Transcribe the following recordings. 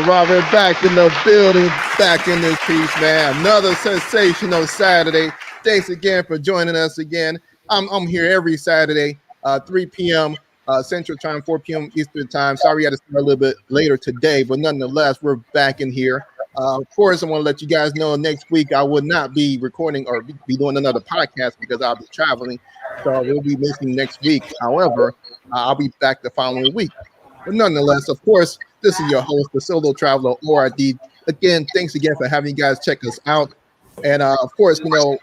Robert, back in the building, back in this piece, man. Another sensational Saturday. Thanks again for joining us again. I'm here every Saturday, 3 p.m. Central Time, 4 p.m. Eastern Time. Sorry, I had to start a little bit later today, but nonetheless, we're back in here. Of course, I want to let you guys know next week I will not be recording or be doing another podcast because I'll be traveling. So we'll be missing next week. However, I'll be back the following week. But nonetheless, of course, this is your host, the Solo Traveler ORD. Again, thanks again for having you guys check us out. And of course, while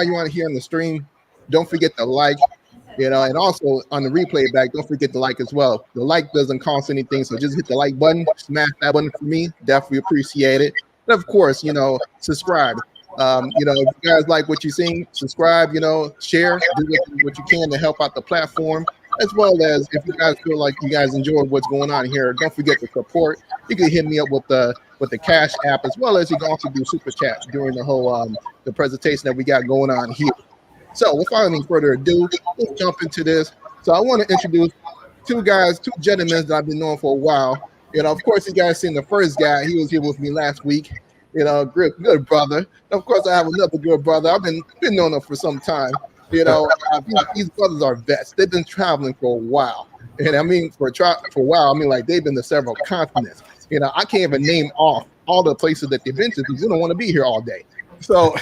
you're on here on the stream, don't forget to like, and also on the replay back, don't forget to like as well. The like doesn't cost anything, so just hit the like button, smash that button for me. Definitely appreciate it. And of course, subscribe. If you guys like what you see, subscribe, share, do what you can to help out the platform, as well as if you guys feel like you guys enjoy what's going on here, don't forget to support. You can hit me up with the Cash App, as well as you can also do super chat during the whole the presentation that we got going on here. So without any further ado, let's jump into this. So I want to introduce two gentlemen that I've been knowing for a while. Of course, you guys seen the first guy. He was here with me last week. Good brother. Of course, I have another good brother. I've been knowing him for some time. These brothers are vets. They've been traveling for a while. And I mean, for a while, I mean, like they've been to several continents. I can't even name off all the places that they've been to because you don't want to be here all day. So,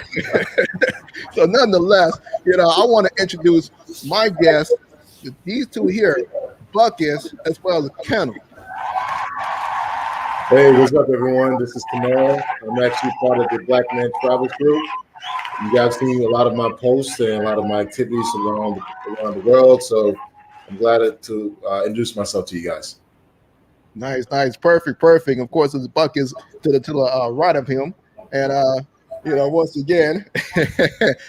so nonetheless, I want to introduce my guests, these two here, Bacchus as well as Ken. Hey, what's up, everyone? This is Kamal. I'm actually part of the Blackmantravels group. You guys see a lot of my posts and a lot of my activities around the world, so I'm glad to introduce myself to you guys. Nice, perfect. Of course, it's Bacchus to the right of him, and once again,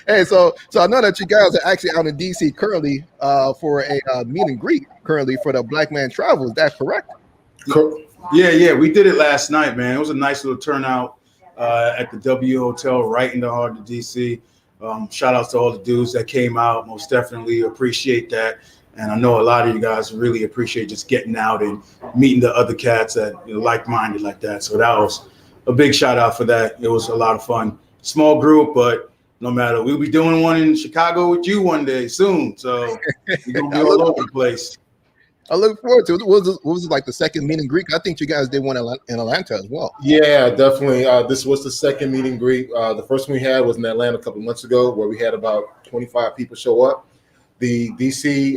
hey, so I know that you guys are actually out in DC currently for a meet and greet currently for the Blackmantravels. Is that correct? Yeah, we did it last night, man. It was a nice little turnout at the W Hotel right in the heart of DC. Shout out to all the dudes that came out. Most definitely appreciate that. And I know a lot of you guys really appreciate just getting out and meeting the other cats that like-minded like that. So that was a big shout out for that. It was a lot of fun. Small group, but no matter. We'll be doing one in Chicago with you one day soon. So we're going to be all over the place. I look forward to it. What was it like the second meet and greet? I think you guys did one in Atlanta as well. Yeah, definitely. This was the second meet and greet. The first one we had was in Atlanta a couple of months ago, where we had about 25 people show up. The DC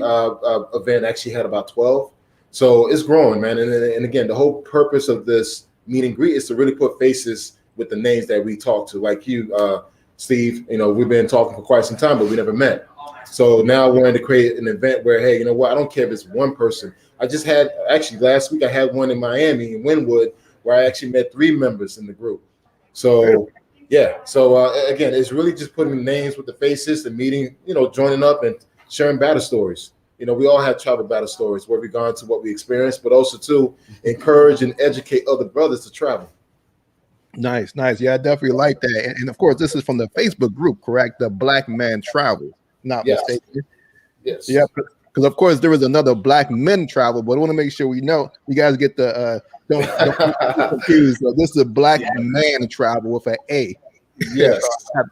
event actually had about 12. So it's growing, man. And again, the whole purpose of this meet and greet is to really put faces with the names that we talk to, like you, Steve. We've been talking for quite some time, but we never met. So now we're going to create an event where, hey, I don't care if it's one person. I just had, actually last week, I had one in Miami, in Wynwood, where I actually met 3 members in the group. So, yeah. So, again, it's really just putting names with the faces and meeting, joining up and sharing battle stories. We all have travel battle stories where we've gone to what we experienced, but also to encourage and educate other brothers to travel. Nice. Yeah, I definitely like that. And of course, this is from the Facebook group, correct? The Blackmantravels. Not mistaken. Yes. Yeah, because of course there was another Black Men Travel, but I want to make sure we know you guys get the don't get confused. So this is a Black Man Travel with an A. Yes.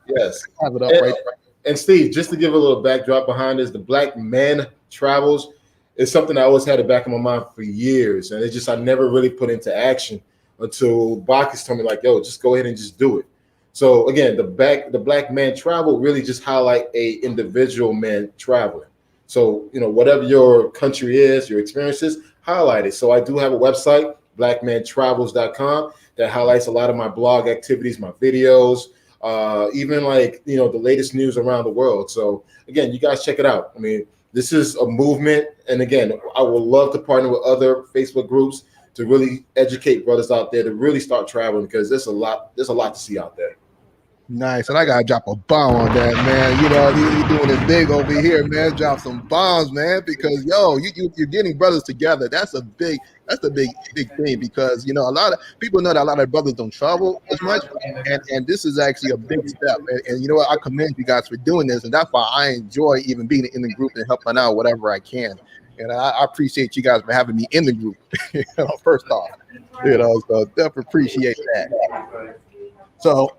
Yes. Have it up right there. And Steve, just to give a little backdrop behind this, the Black Man Travels is something I always had it back in my mind for years, and I never really put into action until Bacchus told me, like, yo, just go ahead and just do it. So again, the Black Man Travel really just highlight a individual man traveling. So, whatever your country is, your experiences, highlight it. So I do have a website, blackmantravels.com, that highlights a lot of my blog activities, my videos, even the latest news around the world. So again, you guys check it out. I mean, this is a movement. And again, I would love to partner with other Facebook groups to really educate brothers out there to really start traveling, because there's a lot to see out there. Nice. And I gotta drop a bomb on that, man. You doing it big over here, man. Drop some bombs, man, because you're getting brothers together. That's a big thing, because a lot of people know that a lot of brothers don't travel as much, and this is actually a big step. And I commend you guys for doing this, and that's why I enjoy even being in the group and helping out whatever I can. And I appreciate you guys for having me in the group. First off, so definitely appreciate that. So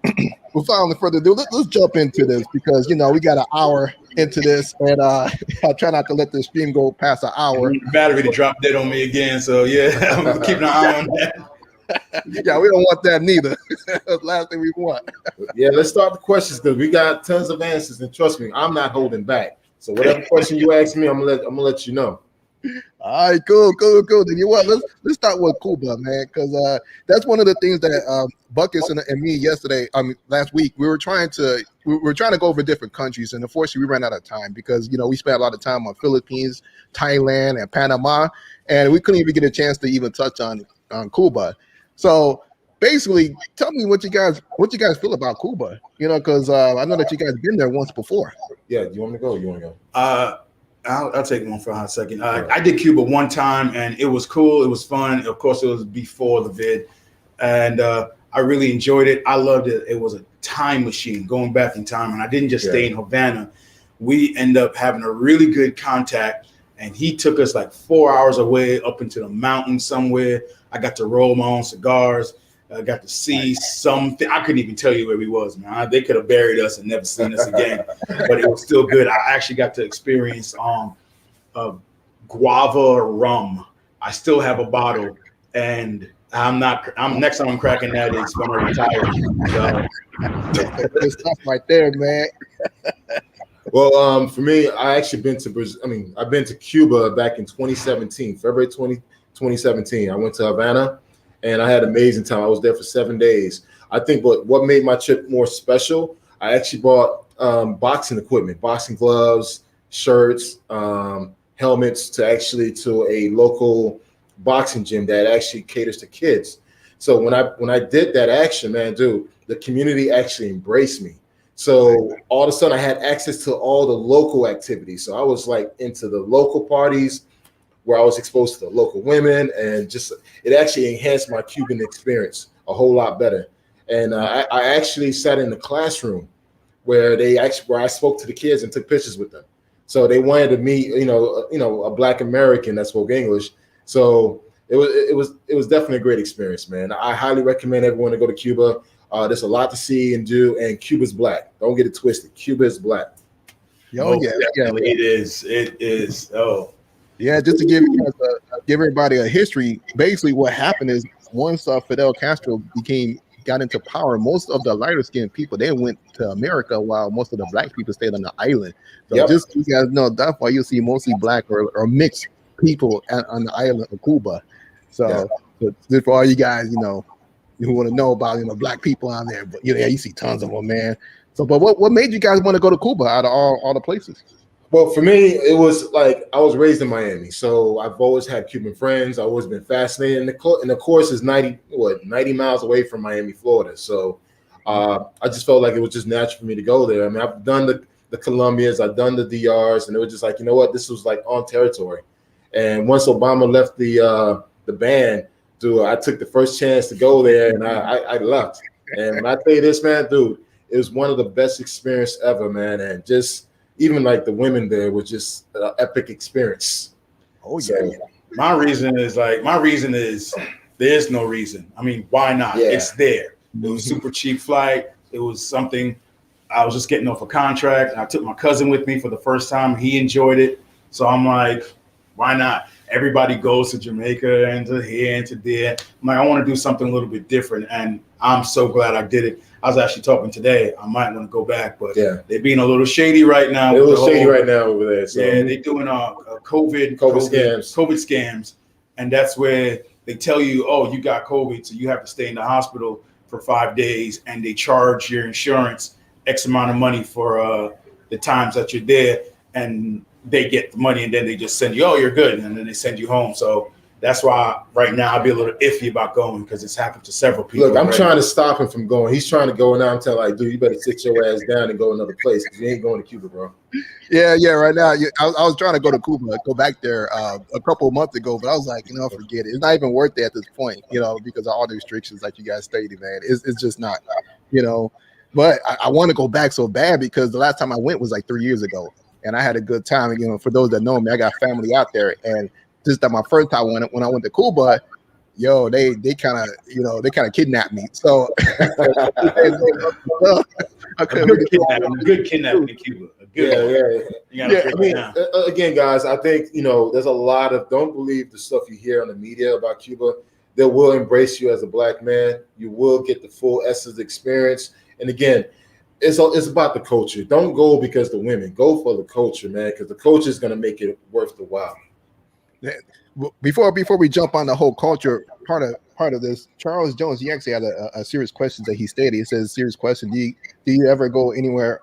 without further ado, let's jump into this because we got an hour into this, and I try not to let the stream go past an hour. The battery to drop dead on me again, so yeah, I'm keeping an eye on that. Yeah, we don't want that neither. That's the last thing we want. Yeah, let's start the questions because we got tons of answers, and trust me, I'm not holding back. So whatever question you ask me, I'm gonna let you know. All right, cool. Then let's start with Cuba, man, because that's one of the things that Bacchus and me yesterday, last week, we were trying to go over different countries, and unfortunately, we ran out of time because we spent a lot of time on Philippines, Thailand, and Panama, and we couldn't even get a chance to even touch on Cuba. So basically, tell me what you guys feel about Cuba, because I know that you guys been there once before. Yeah, do you want me to go? Or you want to go? I'll take one for a hot second. I did Cuba one time, and it was cool. It was fun. Of course, it was before the vid, and I really enjoyed it. I loved it. It was a time machine, going back in time, and I didn't just stay in Havana. We end up having a really good contact, and he took us like 4 hours away up into the mountains somewhere. I got to roll my own cigars. I got to see something. I couldn't even tell you where we was, man. They could have buried us and never seen us again, but it was still good. I actually got to experience guava rum. I still have a bottle, and I'm next time I'm cracking that is when I retire. So. Good stuff right there, man. Well, for me, I actually been to Brazil. I've been to Cuba back in 2017, February 2017. I went to Havana. And I had an amazing time. I was there for 7 days. I think what made my trip more special, I actually bought boxing equipment, boxing gloves, shirts, helmets to a local boxing gym that actually caters to kids. So when I did that action, man, dude, the community actually embraced me. So all of a sudden I had access to all the local activities. So I was like into the local parties, where I was exposed to the local women, and just it actually enhanced my Cuban experience a whole lot better. And I actually sat in the classroom where I spoke to the kids and took pictures with them. So they wanted to meet, a Black American that spoke English. So it was definitely a great experience, man. I highly recommend everyone to go to Cuba. There's a lot to see and do, and Cuba's Black. Don't get it twisted. Cuba is Black. It is. Oh. Yeah, just to give everybody a history, basically what happened is once Fidel Castro got into power, most of the lighter skinned people, they went to America while most of the black people stayed on the island. So just so you guys know, that's why you see mostly black or mixed people on the island of Cuba. So just for all you guys, who want to know about black people on there, but you see tons of them, man. So, but what made you guys want to go to Cuba out of all the places? Well, for me, it was like I was raised in Miami, so I've always had Cuban friends. I've always been fascinated. And the course is 90 miles away from Miami, Florida. So I just felt like it was just natural for me to go there. I've done the Colombias, I've done the DRs, and it was just like, this was like on territory. And once Obama left the ban, dude, I took the first chance to go there, and I left. And when I tell you this, man, dude, it was one of the best experiences ever, man. And just even like the women there was just an epic experience. Oh yeah. So, my reason is there's no reason. Why not? Yeah. It's there. It was super cheap flight. It was something. I was just getting off a contract. I took my cousin with me for the first time. He enjoyed it. So I'm like, why not? Everybody goes to Jamaica and to here and to there. I'm like, I want to do something a little bit different. And I'm so glad I did it. I was actually talking today. I might want to go back, but they're being a little shady right now. They're a little shady right now over there. So. Yeah, they're doing COVID scams. And that's where they tell you, oh, you got COVID, so you have to stay in the hospital for 5 days. And they charge your insurance X amount of money for the times that you're there. And they get the money, and then they just send you, oh, you're good. And then they send you home. So that's why right now I'll be a little iffy about going, because it's happened to several people. Look, I'm trying to stop him from going. He's trying to go now. I'm telling dude, you better sit your ass down and go another place, because you ain't going to Cuba, bro. Yeah. Right now, I was trying to go to Cuba, go back there a couple of months ago, but I was like, forget it. It's not even worth it at this point, because of all the restrictions like you guys stated, man. It's just not, But I want to go back so bad, because the last time I went was like 3 years ago. and I had a good time. You know, for those that know me, I got family out there, and this is my first time when I went to Cuba. Yo, they kind of kidnapped me. So I couldn't really do all a good kidnapping in Cuba. A good one. You gotta break it down. Again, guys, I think there's a lot of don't believe the stuff you hear on the media about Cuba. They will embrace you as a black man. You will get the full essence experience. And again, it's about the culture. Don't go because the women. Go for the culture, man, because the culture is going to make it worth the while. Before we jump on the whole culture part of this, Charles Jones, he actually had a serious question that he stated. He says, serious question: Do you ever go anywhere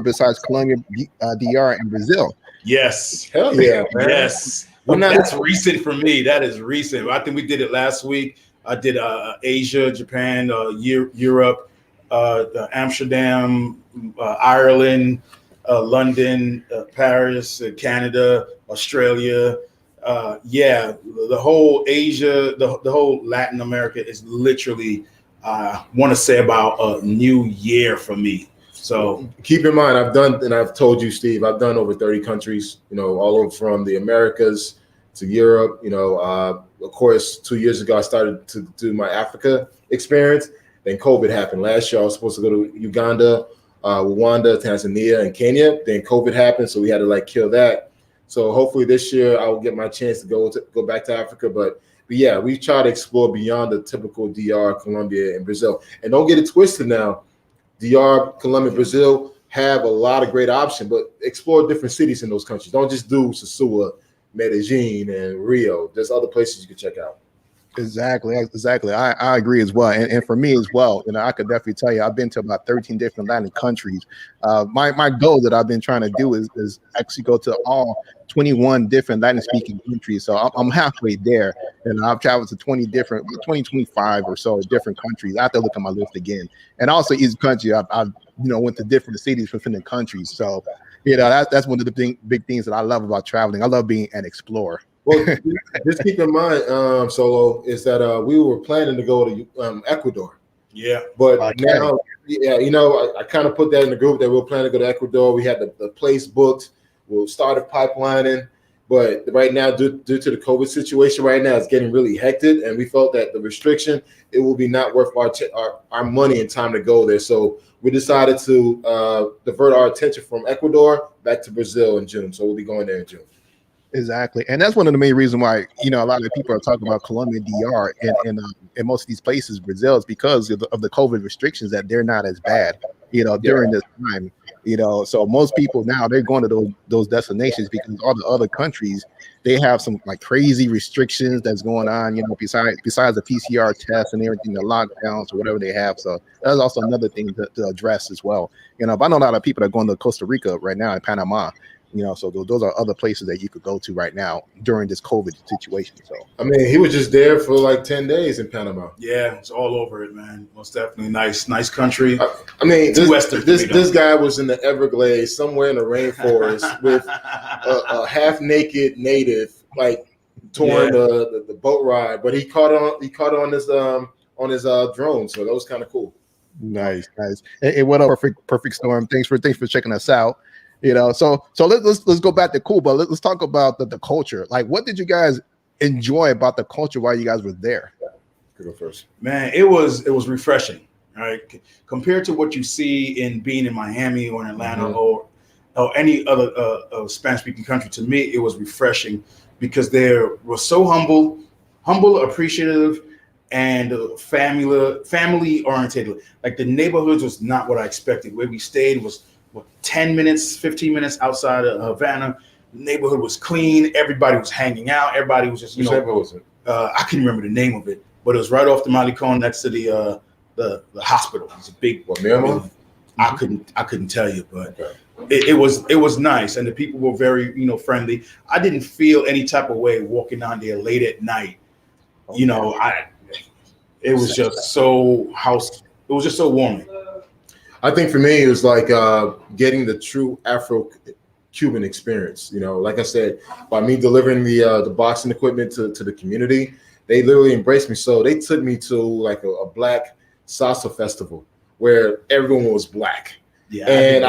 besides Colombia, DR, and Brazil? Yes. Hell yeah, man. Yes. That's recent for me. That is recent. I think we did it last week. I did Asia, Japan, Europe, Amsterdam, Ireland, London, Paris, Canada, Australia. The whole Asia, the whole Latin America is literally, want to say about a new year for me. So keep in mind, I've told you, Steve, I've done over 30 countries, all over from the Americas to Europe. Of course, 2 years ago, I started to do my Africa experience. Then COVID happened. Last year, I was supposed to go to Uganda, Rwanda, Tanzania, and Kenya. Then COVID happened, so we had to kill that. So hopefully this year I will get my chance to go back to Africa. But yeah, we try to explore beyond the typical DR, Colombia, and Brazil. And don't get it twisted now. DR, Colombia, Brazil have a lot of great options, but explore different cities in those countries. Don't just do Sosúa, Medellin, and Rio. There's other places you can check out. Exactly. I agree as well. And for me as well, I could definitely tell you, I've been to about 13 different Latin countries. My goal that I've been trying to do is actually go to all 21 different Latin speaking countries. So I'm halfway there, and I've traveled to 25 or so different countries. I have to look at my list again. And also each country, I've went to different cities within the countries. So, that's one of the big things that I love about traveling. I love being an explorer. Well, just keep in mind, Solo, is that we were planning to go to Ecuador. Yeah. But now, I kind of put that in the group that we're planning to go to Ecuador. We had the place booked. We'll start pipelining. But right now, due to the COVID situation right now, it's getting really hectic. And we felt that the restriction, it will be not worth our money and time to go there. So we decided to divert our attention from Ecuador back to Brazil in June. So we'll be going there in June. Exactly, and that's one of the main reasons why a lot of people are talking about Colombia, DR, and most of these places, Brazil, is because of the COVID restrictions that they're not as bad, during this time, So most people now they're going to those destinations because all the other countries they have some crazy restrictions that's going on, besides the PCR test and everything, the lockdowns or whatever they have. So that's also another thing to address as well. But I know a lot of people that are going to Costa Rica right now and Panama. So those are other places that you could go to right now during this COVID situation. So I mean, he was just there for 10 days in Panama. Yeah, it's all over it, man. Most definitely nice country. I mean, this guy was in the Everglades, somewhere in the rainforest, with a half-naked native, touring the boat ride. But he caught on his drone, so that was kind of cool. Nice. And what a perfect storm. Thanks for checking us out. So let's go back to Cuba. Let's talk about the culture. What did you guys enjoy about the culture while you guys were there? Go first. Man, it was refreshing, right? Compared to what you see in being in Miami or in Atlanta or any other Spanish-speaking country. To me, it was refreshing because they were so humble, appreciative, and family oriented. The neighborhoods was not what I expected. Where we stayed was 10 minutes, 15 minutes outside of Havana. The neighborhood was clean. Everybody was hanging out. Everybody was just, What was it? I can't remember the name of it, but it was right off the Malecon next to the hospital. It's a big. Miramar? I couldn't tell you, but it was nice, and the people were very friendly. I didn't feel any type of way walking down there late at night. It was just so It was just so warming. I think for me, it was getting the true Afro-Cuban experience. Like I said, by me delivering the boxing equipment to the community, they literally embraced me. So they took me to a black salsa festival where everyone was black. Yeah, And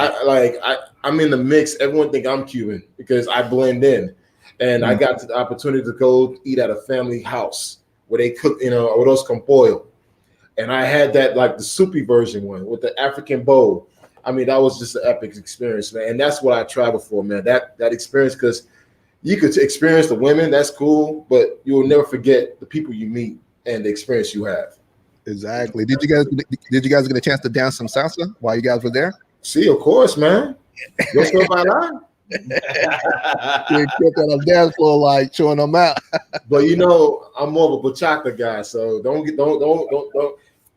I'm in the mix. Everyone think I'm Cuban because I blend in, and I got the opportunity to go eat at a family house where they cook, arroz con pollo, and I had that like the soupy version one with the African bowl. I mean, that was just an epic experience, man. And that's what I travel for, man. That experience, because you could experience the women, that's cool, but you will never forget the people you meet and the experience you have. Exactly. Did you guys get a chance to dance some salsa while you guys were there? See, of course, man. Yo soy bailar. You kept on the dance floor, like showing them out. But I'm more of a bachata guy, so don't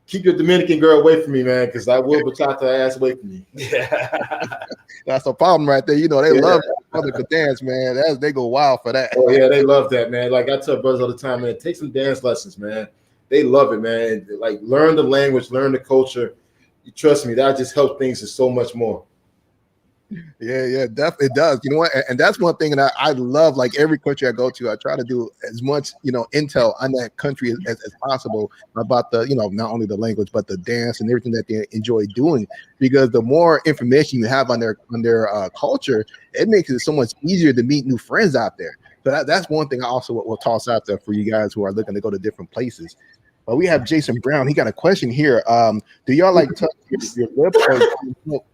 keep your Dominican girl away from me, man, because I will bachata her ass away from you. Yeah. That's a problem right there. They love other could dance, man. They go wild for that. Oh yeah, they love that, man. Like I tell brothers all the time, man, take some dance lessons, man. They love it, man. Like learn the language, learn the culture. You trust me, that just helps things and so much more. Yeah, definitely it does. You know what? And that's one thing that I love. Like every country I go to, I try to do as much, intel on that country as possible about the, not only the language but the dance and everything that they enjoy doing. Because the more information you have on their culture, it makes it so much easier to meet new friends out there. So that's one thing I also will toss out there for you guys who are looking to go to different places. But we have Jason Brown. He got a question here. Do y'all like touch your lips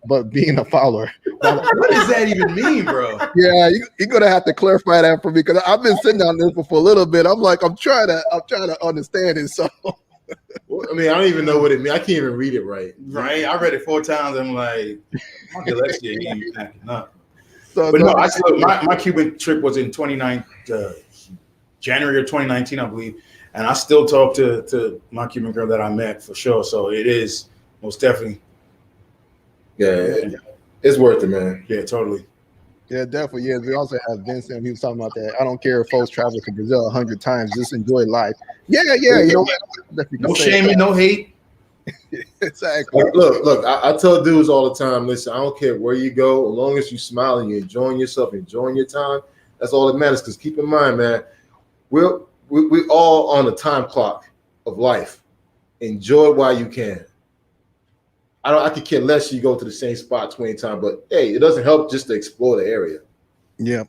but being a follower? What does that even mean, bro? Yeah, you're gonna have to clarify that for me, because I've been sitting on this for a little bit. I'm trying to understand it. So, well, I mean, I don't even know what it means. I can't even read it right. Right? I read it 4 times. I'm like, my dyslexia ain't even acting up. So But no, my Cuban trip was in January of 2019, I believe. And I still talk to my Cuban girl that I met for sure. So it is most definitely. Yeah, it's worth it, man. Yeah, totally. Yeah, definitely. Yeah, we also have Vincent. He was talking about that. I don't care if folks travel to Brazil 100 times. Just enjoy life. Yeah. No shaming, no hate. Exactly. Look. I tell dudes all the time. Listen, I don't care where you go, as long as you smile and you're enjoying yourself, enjoying your time. That's all that matters. Because keep in mind, man, we're all on the time clock of life. Enjoy while you can. I could care less you go to the same spot 20 times, but hey, it doesn't help just to explore the area. Yeah,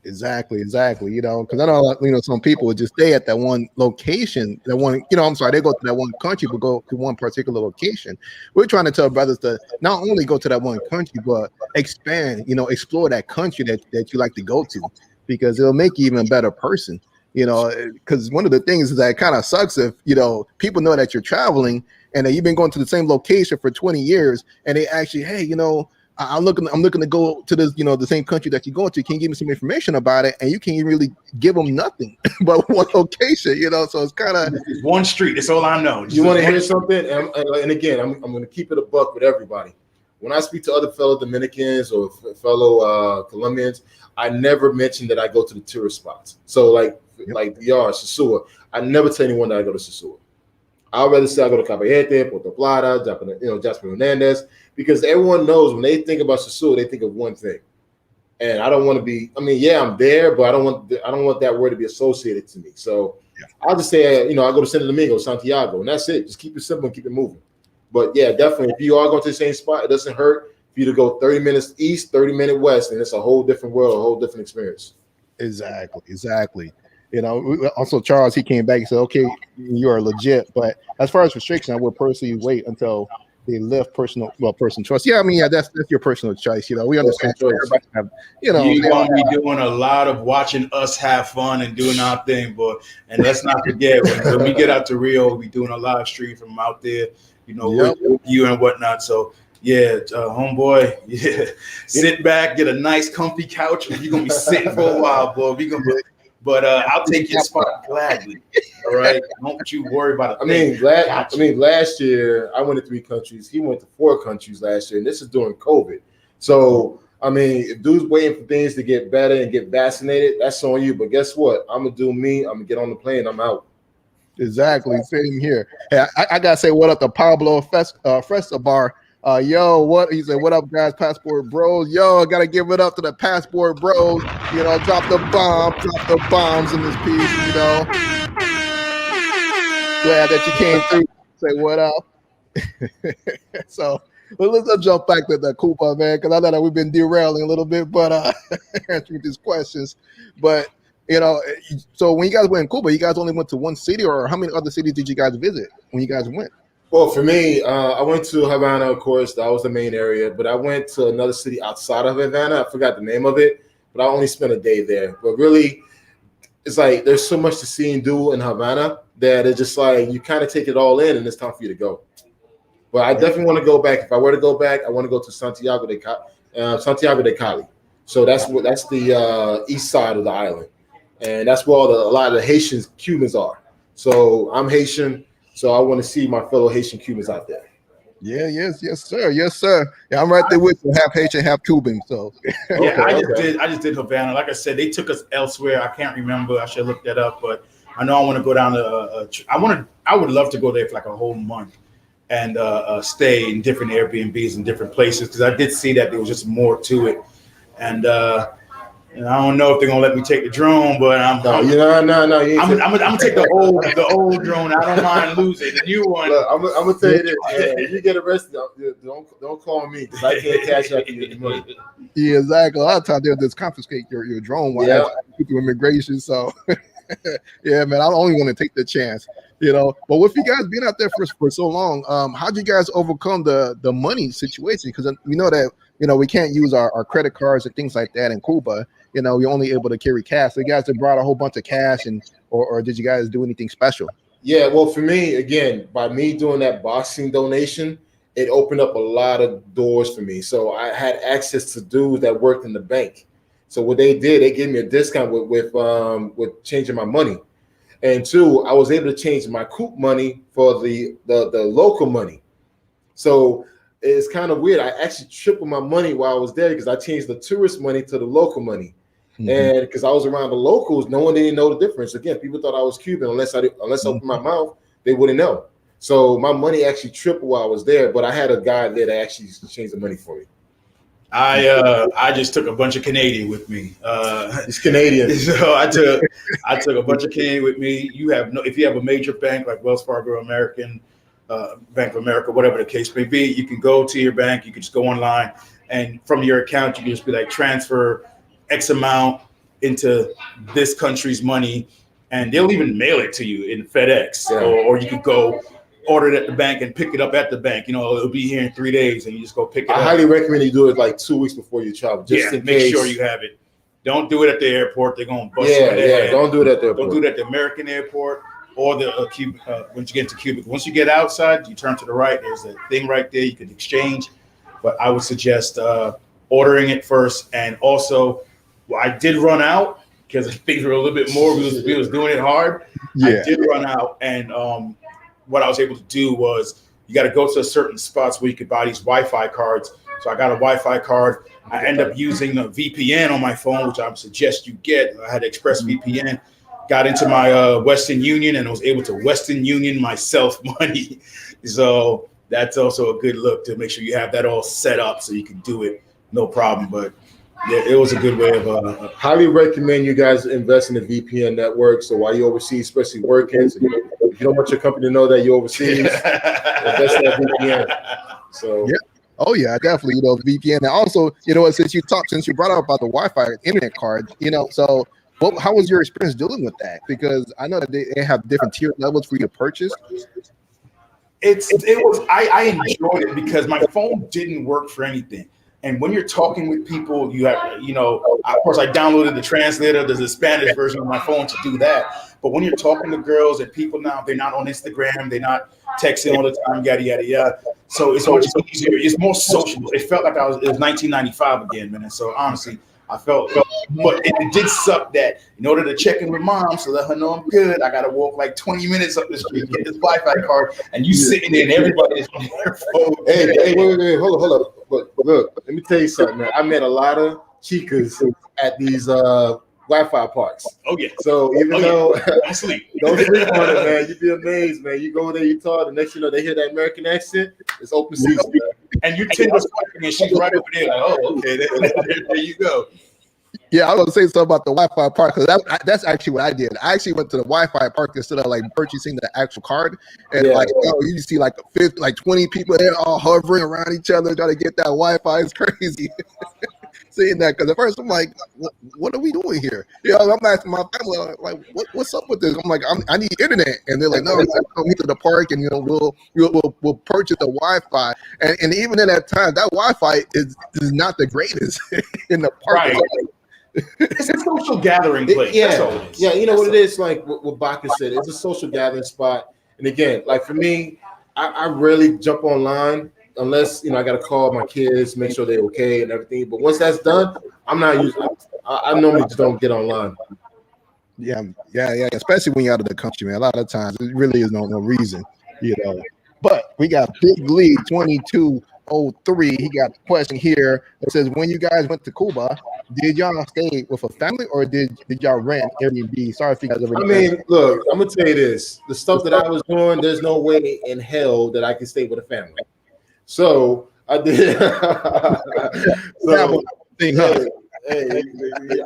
exactly. Because I know, some people would just stay at that one location, they go to that one country, but go to one particular location. We're trying to tell brothers to not only go to that one country, but expand, explore that country that you like to go to, because it'll make you even a better person. Because one of the things is that it kind of sucks if people know that you're traveling and that you've been going to the same location for 20 years, and they actually, hey, I'm looking to go to this, the same country that you're going to. Can you give me some information about it? And you can't really give them nothing but one location, So it's kind of one street. That's all I know. You want to hear something? And again, I'm going to keep it a buck with everybody. When I speak to other fellow Dominicans or fellow Colombians, I never mention that I go to the tourist spots. So like DR, Sosúa, I never tell anyone that I go to Sosúa. I'd rather say I go to Caballete, Puerto Plata, Jasper Hernandez, because everyone knows when they think about Sosúa, they think of one thing. And I don't want to be. I mean, yeah, I'm there, but I don't want that word to be associated to me. So I'll just say, I go to Santo Domingo, Santiago, and that's it. Just keep it simple and keep it moving. But yeah, definitely, if you are going to the same spot, it doesn't hurt for you to go 30 minutes east, 30 minutes west, and it's a whole different world, a whole different experience. Exactly. Also Charles, he came back and said, okay, you are legit, but as far as restriction, I would personally wait until they lift personal choice. Yeah, I mean, that's your personal choice. We understand. Everybody have, you're going to be doing a lot of watching us have fun and doing our thing, but and let's not forget when we get out to Rio, we'll be doing a live stream from out there, with you and whatnot. So yeah, homeboy, sit back, get a nice comfy couch, and you're gonna be sitting for a while, boy. But I'll take your spot gladly. All right, don't you worry about it. Last year I went to 3 countries. He went to 4 countries last year, and this is during COVID. So if dude's waiting for things to get better and get vaccinated, that's on you. But guess what? I'm gonna do me. I'm gonna get on the plane. I'm out. Exactly, same here. Hey, I gotta say what up to Pablo Festa Bar. What he said, what up, guys? Passport Bros. I gotta give it up to the Passport Bros. Drop the bombs in this piece. Glad that you came through. Say what up. So Well, let's jump back to the Cuba, man, because I know that we've been derailing a little bit, but answering these questions. But so when you guys went in Cuba, you guys only went to one city, or how many other cities did you guys visit when you guys went? Well, for me, I went to Havana, of course. That was the main area. But I went to another city outside of Havana. I forgot the name of it, but I only spent a day there. But really, it's like there's so much to see and do in Havana that it's just like you kind of take it all in, and it's time for you to go. But I definitely want to go back. If I were to go back, I want to go to Santiago de Cali. So that's the east side of the island, and that's where a lot of the Haitian Cubans are. So I'm Haitian, so I want to see my fellow Haitian Cubans out there. Yeah, yes, sir. Yeah, I'm right there with you, half Haitian, half Cuban. So yeah, I just did Havana. Like I said, they took us elsewhere. I can't remember. I should look that up, but I know I want to go down to. I would love to go there for like a whole month and stay in different Airbnbs in different places, because I did see that there was just more to it. And I don't know if they're gonna let me take the drone, but I'm gonna take the old drone. I don't mind losing the new one. Look, I'm gonna tell you this: if you get arrested, don't call me, because I can't cash out your money. Yeah, exactly. A lot of times they'll just confiscate your drone while through immigration. So yeah, man, I only want to take the chance. But with you guys being out there for so long, how did you guys overcome the money situation? Because we know that we can't use our credit cards and things like that in Cuba. We're only able to carry cash. So you guys have brought a whole bunch of cash, or did you guys do anything special? Yeah, well, for me, again, by me doing that boxing donation, it opened up a lot of doors for me. So I had access to dudes that worked in the bank. So what they did, they gave me a discount with changing my money. And two, I was able to change my coup money for the local money. So it's kind of weird. I actually tripled my money while I was there, because I changed the tourist money to the local money. Mm-hmm. And because I was around the locals, no one didn't know the difference. Again, people thought I was Cuban. Unless I opened my mouth, they wouldn't know. So my money actually tripled while I was there. But I had a guy there that actually changed the money for me. I just took a bunch of Canadian with me. He's Canadian, so I took a bunch of Canadian with me. If you have a major bank like Wells Fargo, American, Bank of America, whatever the case may be, you can go to your bank. You can just go online, and from your account, you can just be like, transfer X amount into this country's money, and they'll even mail it to you in FedEx, or you could go order it at the bank and pick it up at the bank. It'll be here in 3 days, and you just go pick it up. I highly recommend you do it like 2 weeks before you travel. Make sure you have it. Don't do it at the airport. They're going to bust you in the head. Don't do it at the airport. Don't do it at the American airport or the Cuba. Once you get to Cuba, once you get outside, you turn to the right. There's a thing right there you can exchange. But I would suggest ordering it first. And also, I did run out because things were a little bit more. We was doing it hard. Yeah. I did run out, and what I was able to do was, you got to go to certain spots where you could buy these Wi-Fi cards. So I got a Wi-Fi card. I end up using a VPN on my phone, which I would suggest you get. I had ExpressVPN, got into my Western Union, and I was able to Western Union myself money. So that's also a good look to make sure you have that all set up so you can do it, no problem. But yeah, it was a good way of. Highly recommend you guys invest in the VPN network. So while you're overseas, especially working, so if you don't want your company to know that you're overseas, invest in that VPN. So yeah. Oh yeah, definitely. VPN, and also, since you brought up about the Wi-Fi internet card, so how was your experience dealing with that? Because I know that they have different tier levels for you to purchase. I enjoyed it because my phone didn't work for anything. And when you're talking with people, you have, of course, I downloaded the translator. There's a Spanish version of my phone to do that. But when you're talking to girls and people now, they're not on Instagram, they're not texting all the time, yada, yada, yada. So it's much easier. It's more sociable. It felt like it was 1995 again, man. So honestly, I felt, but it did suck that in order to check in with mom, so let her know I'm good, I got to walk like 20 minutes up the street, get this Wi-Fi card, and you sitting there and everybody's on their phone. Hey, wait, hold up. But look, let me tell you something, man. I met a lot of chicas at these Wi-Fi parks. Oh yeah. So even though don't sleep on it, man. You'd be amazed, man. You go there, you talk, the next they hear that American accent. It's open season, man. And you tend to swiping, and she's right over there, like, oh, okay, there you go. Yeah, I was gonna say something about the Wi-Fi part because that's actually what I did. I actually went to the Wi-Fi part instead of like purchasing the actual card, and Yeah. like you see like 50, like 20 people there all hovering around each other trying to get that Wi-Fi. It's crazy seeing that because at first I'm like, what are we doing here? You know, I'm asking my family like, what's up with this? I'm like, I need internet, and they're like, no, you have to come to the park, and you know, we'll purchase the Wi-Fi, and even in that time, that Wi-Fi is not the greatest in the park. Right. It's a social gathering place. Yeah, That's all it is. yeah. You know what it is? Like what Bacchus said, it's a social gathering spot. And again, like for me, I rarely jump online unless I got to call my kids, make sure they're okay and everything. But once that's done, I'm not using. I normally just don't get online. Yeah. Especially when you're out of the country, man. A lot of times, it really is no reason, you know. But we got Big Lee 2203. He got a question here. It says, when you guys went to Cuba, did y'all stay with a family or did y'all rent Airbnb? Sorry if you guys already. I mean, look, I'm gonna tell you this: the stuff that I was doing, there's no way in hell that I could stay with a family. So I did. So hey,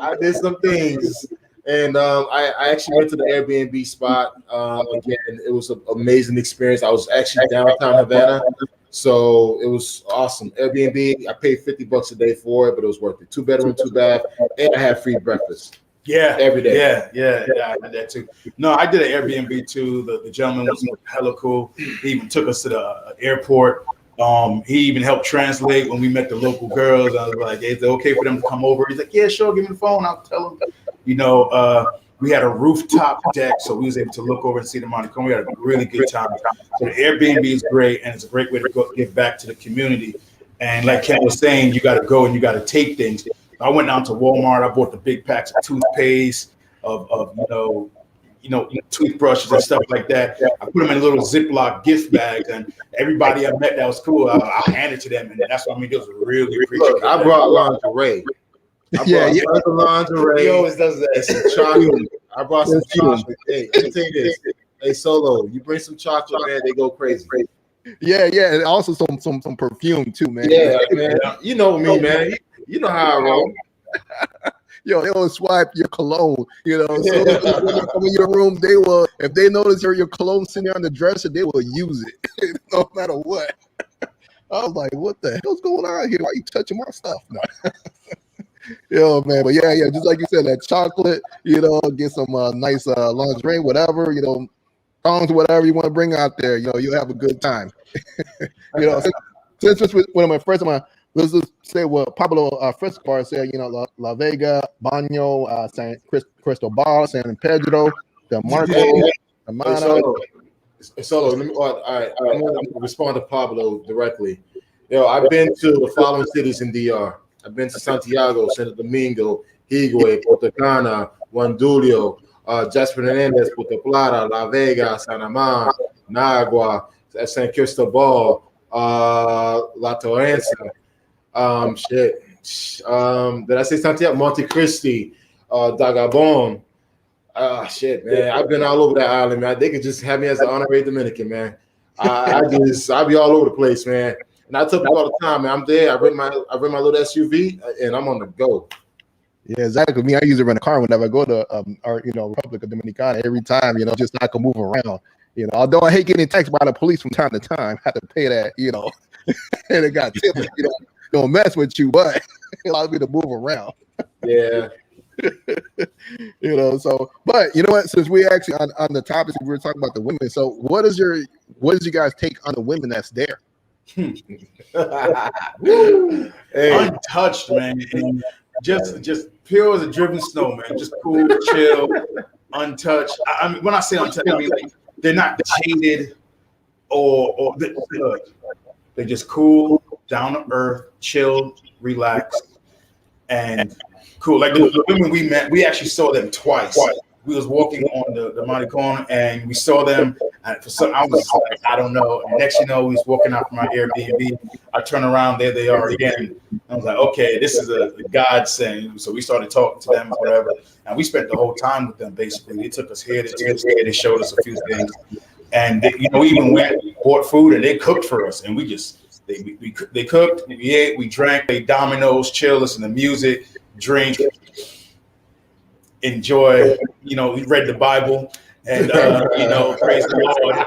I did some things. And I actually went to the Airbnb spot. Again, it was an amazing experience. I was actually downtown Havana, so it was awesome. Airbnb, I paid $50 a day for it, but it was worth it. 2-bedroom, 2-bath, and I had free breakfast. Yeah, every day. Yeah, I did that too. No, I did an Airbnb too. The gentleman was hella cool. He even took us to the airport. He even helped translate when we met the local girls. I was like, "Is it okay for them to come over?" He's like, "Yeah, sure. Give me the phone. I'll tell them." We had a rooftop deck, so we was able to look over and see the Monte Carlo. We had a really good time. So the Airbnb is great, and it's a great way to give back to the community. And like Ken was saying, you got to go and you got to take things. I went down to Walmart. I bought the big packs of toothpaste, of toothbrushes and stuff like that. I put them in little Ziploc gift bags, and everybody I met that was cool, I handed to them, and that's what I mean. It was really appreciative. Look, I brought lingerie. Lingerie. He always does that. And some chocolate. I brought some chocolate. Hey, let me tell you this. Hey, Solo, you bring some chocolate, man, they go crazy. Yeah, and also some perfume too, man. Yeah, man. You know me, man. You know how I roll. Yo, they will swipe your cologne, So when they come in your room, they will, if they notice your cologne sitting on the dresser, they will use it no matter what. I was like, what the hell's going on here? Why are you touching my stuff? No. Yo, man, but yeah, just like you said, that chocolate, get some nice lingerie, whatever, thongs, whatever you want to bring out there, you'll have a good time. Since one of my friends of mine, let's just say what Pablo Fresco said, La Vega, Baño, San Cristobal, San Pedro, Del Marco, Amana. Solo, let me, all right, I'm going to respond to Pablo directly. I've been to the following cities in DR. I've been to Santiago, Santo Domingo, Higüey, Punta Cana, Guandulio, Jasper Hernandez, Puerto Plata, La Vega, San Amán, Nagua, San Cristobal, La Torrencia. Did I say Santiago? Monte Cristi, Dagabon. Shit, man. I've been all over that island, man. They could just have me as an honorary Dominican, man. I'll be all over the place, man. And I tell people all the time, man, I'm there. I rent my little SUV, and I'm on the go. Yeah, exactly. Me, I usually rent a car whenever I go to Republic of Dominicana. Every time, just so I can move around. Although I hate getting taxed by the police from time to time, I have to pay that. And it got tipped. Don't mess with you, but it allows me to move around. Yeah. So, but you know what? Since we actually on the topic, we were talking about the women. So, what is your guys' take on the women that's there? Hey, untouched, man, and just pure as a driven snow, man. Just cool, chill, untouched. I mean, when I say untouched, I mean like they're not jaded or they're just cool, down to earth, chill, relaxed, and cool. Like the women we met, we actually saw them twice. We was walking on the Monte Carlo and we saw them. And for some, I was like, I don't know. And next, we was walking out from our Airbnb. I turn around, there they are again. I was like, okay, this is a godsend. So we started talking to them, whatever. And we spent the whole time with them. Basically, they took us here, they showed us a few things, and they, we even went, bought food, and they cooked for us. And we just they cooked, we ate, we drank, played dominoes, chill, listen to music. drink, enjoy. You know, we read the Bible, and you know, praise the Lord,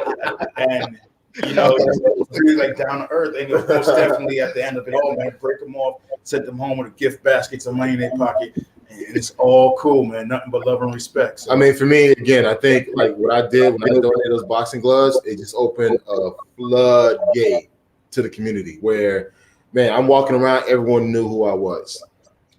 and you know, just really like down to earth. And most definitely at the end of it all, man, break them off, send them home with a gift basket, some money in their pocket, and it's all cool, man. Nothing but love and respect. So, I mean, for me, again, I think like what I did when I donated those boxing gloves, it just opened a floodgate to the community where, man, I'm walking around, everyone knew who I was.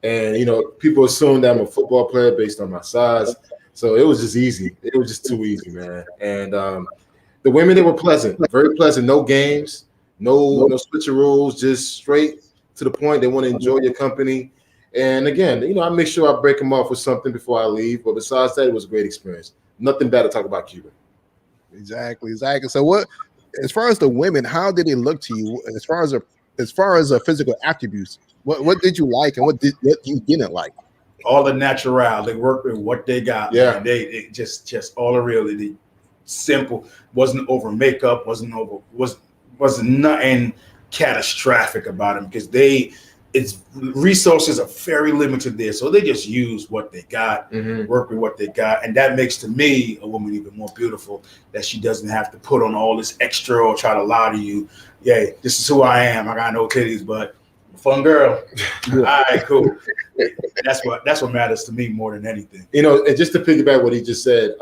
And, you know, people assumed that I'm a football player based on my size. So it was just easy. It was just too easy, man. And the women, they were pleasant, very pleasant. No games, no switcheroos, just straight to the point. They want to enjoy your company. And again, you know, I make sure I break them off with something before I leave. But besides that, it was a great experience. Nothing bad to talk about Cuba. Exactly. So what, as far as the women, how did it look to you as far as physical attributes? What did you like and what you didn't like? all the natural. They worked with what they got. Yeah. Man. They just all the reality. Simple. Wasn't over makeup. Wasn't nothing catastrophic about them because its resources are very limited there. So they just use what they got, work with what they got. And that makes to me a woman even more beautiful, that she doesn't have to put on all this extra or try to lie to you. Yeah, this is who I am. I got no titties, but fun girl. All right, cool. That's what matters to me more than anything. You know, and just to piggyback what he just said,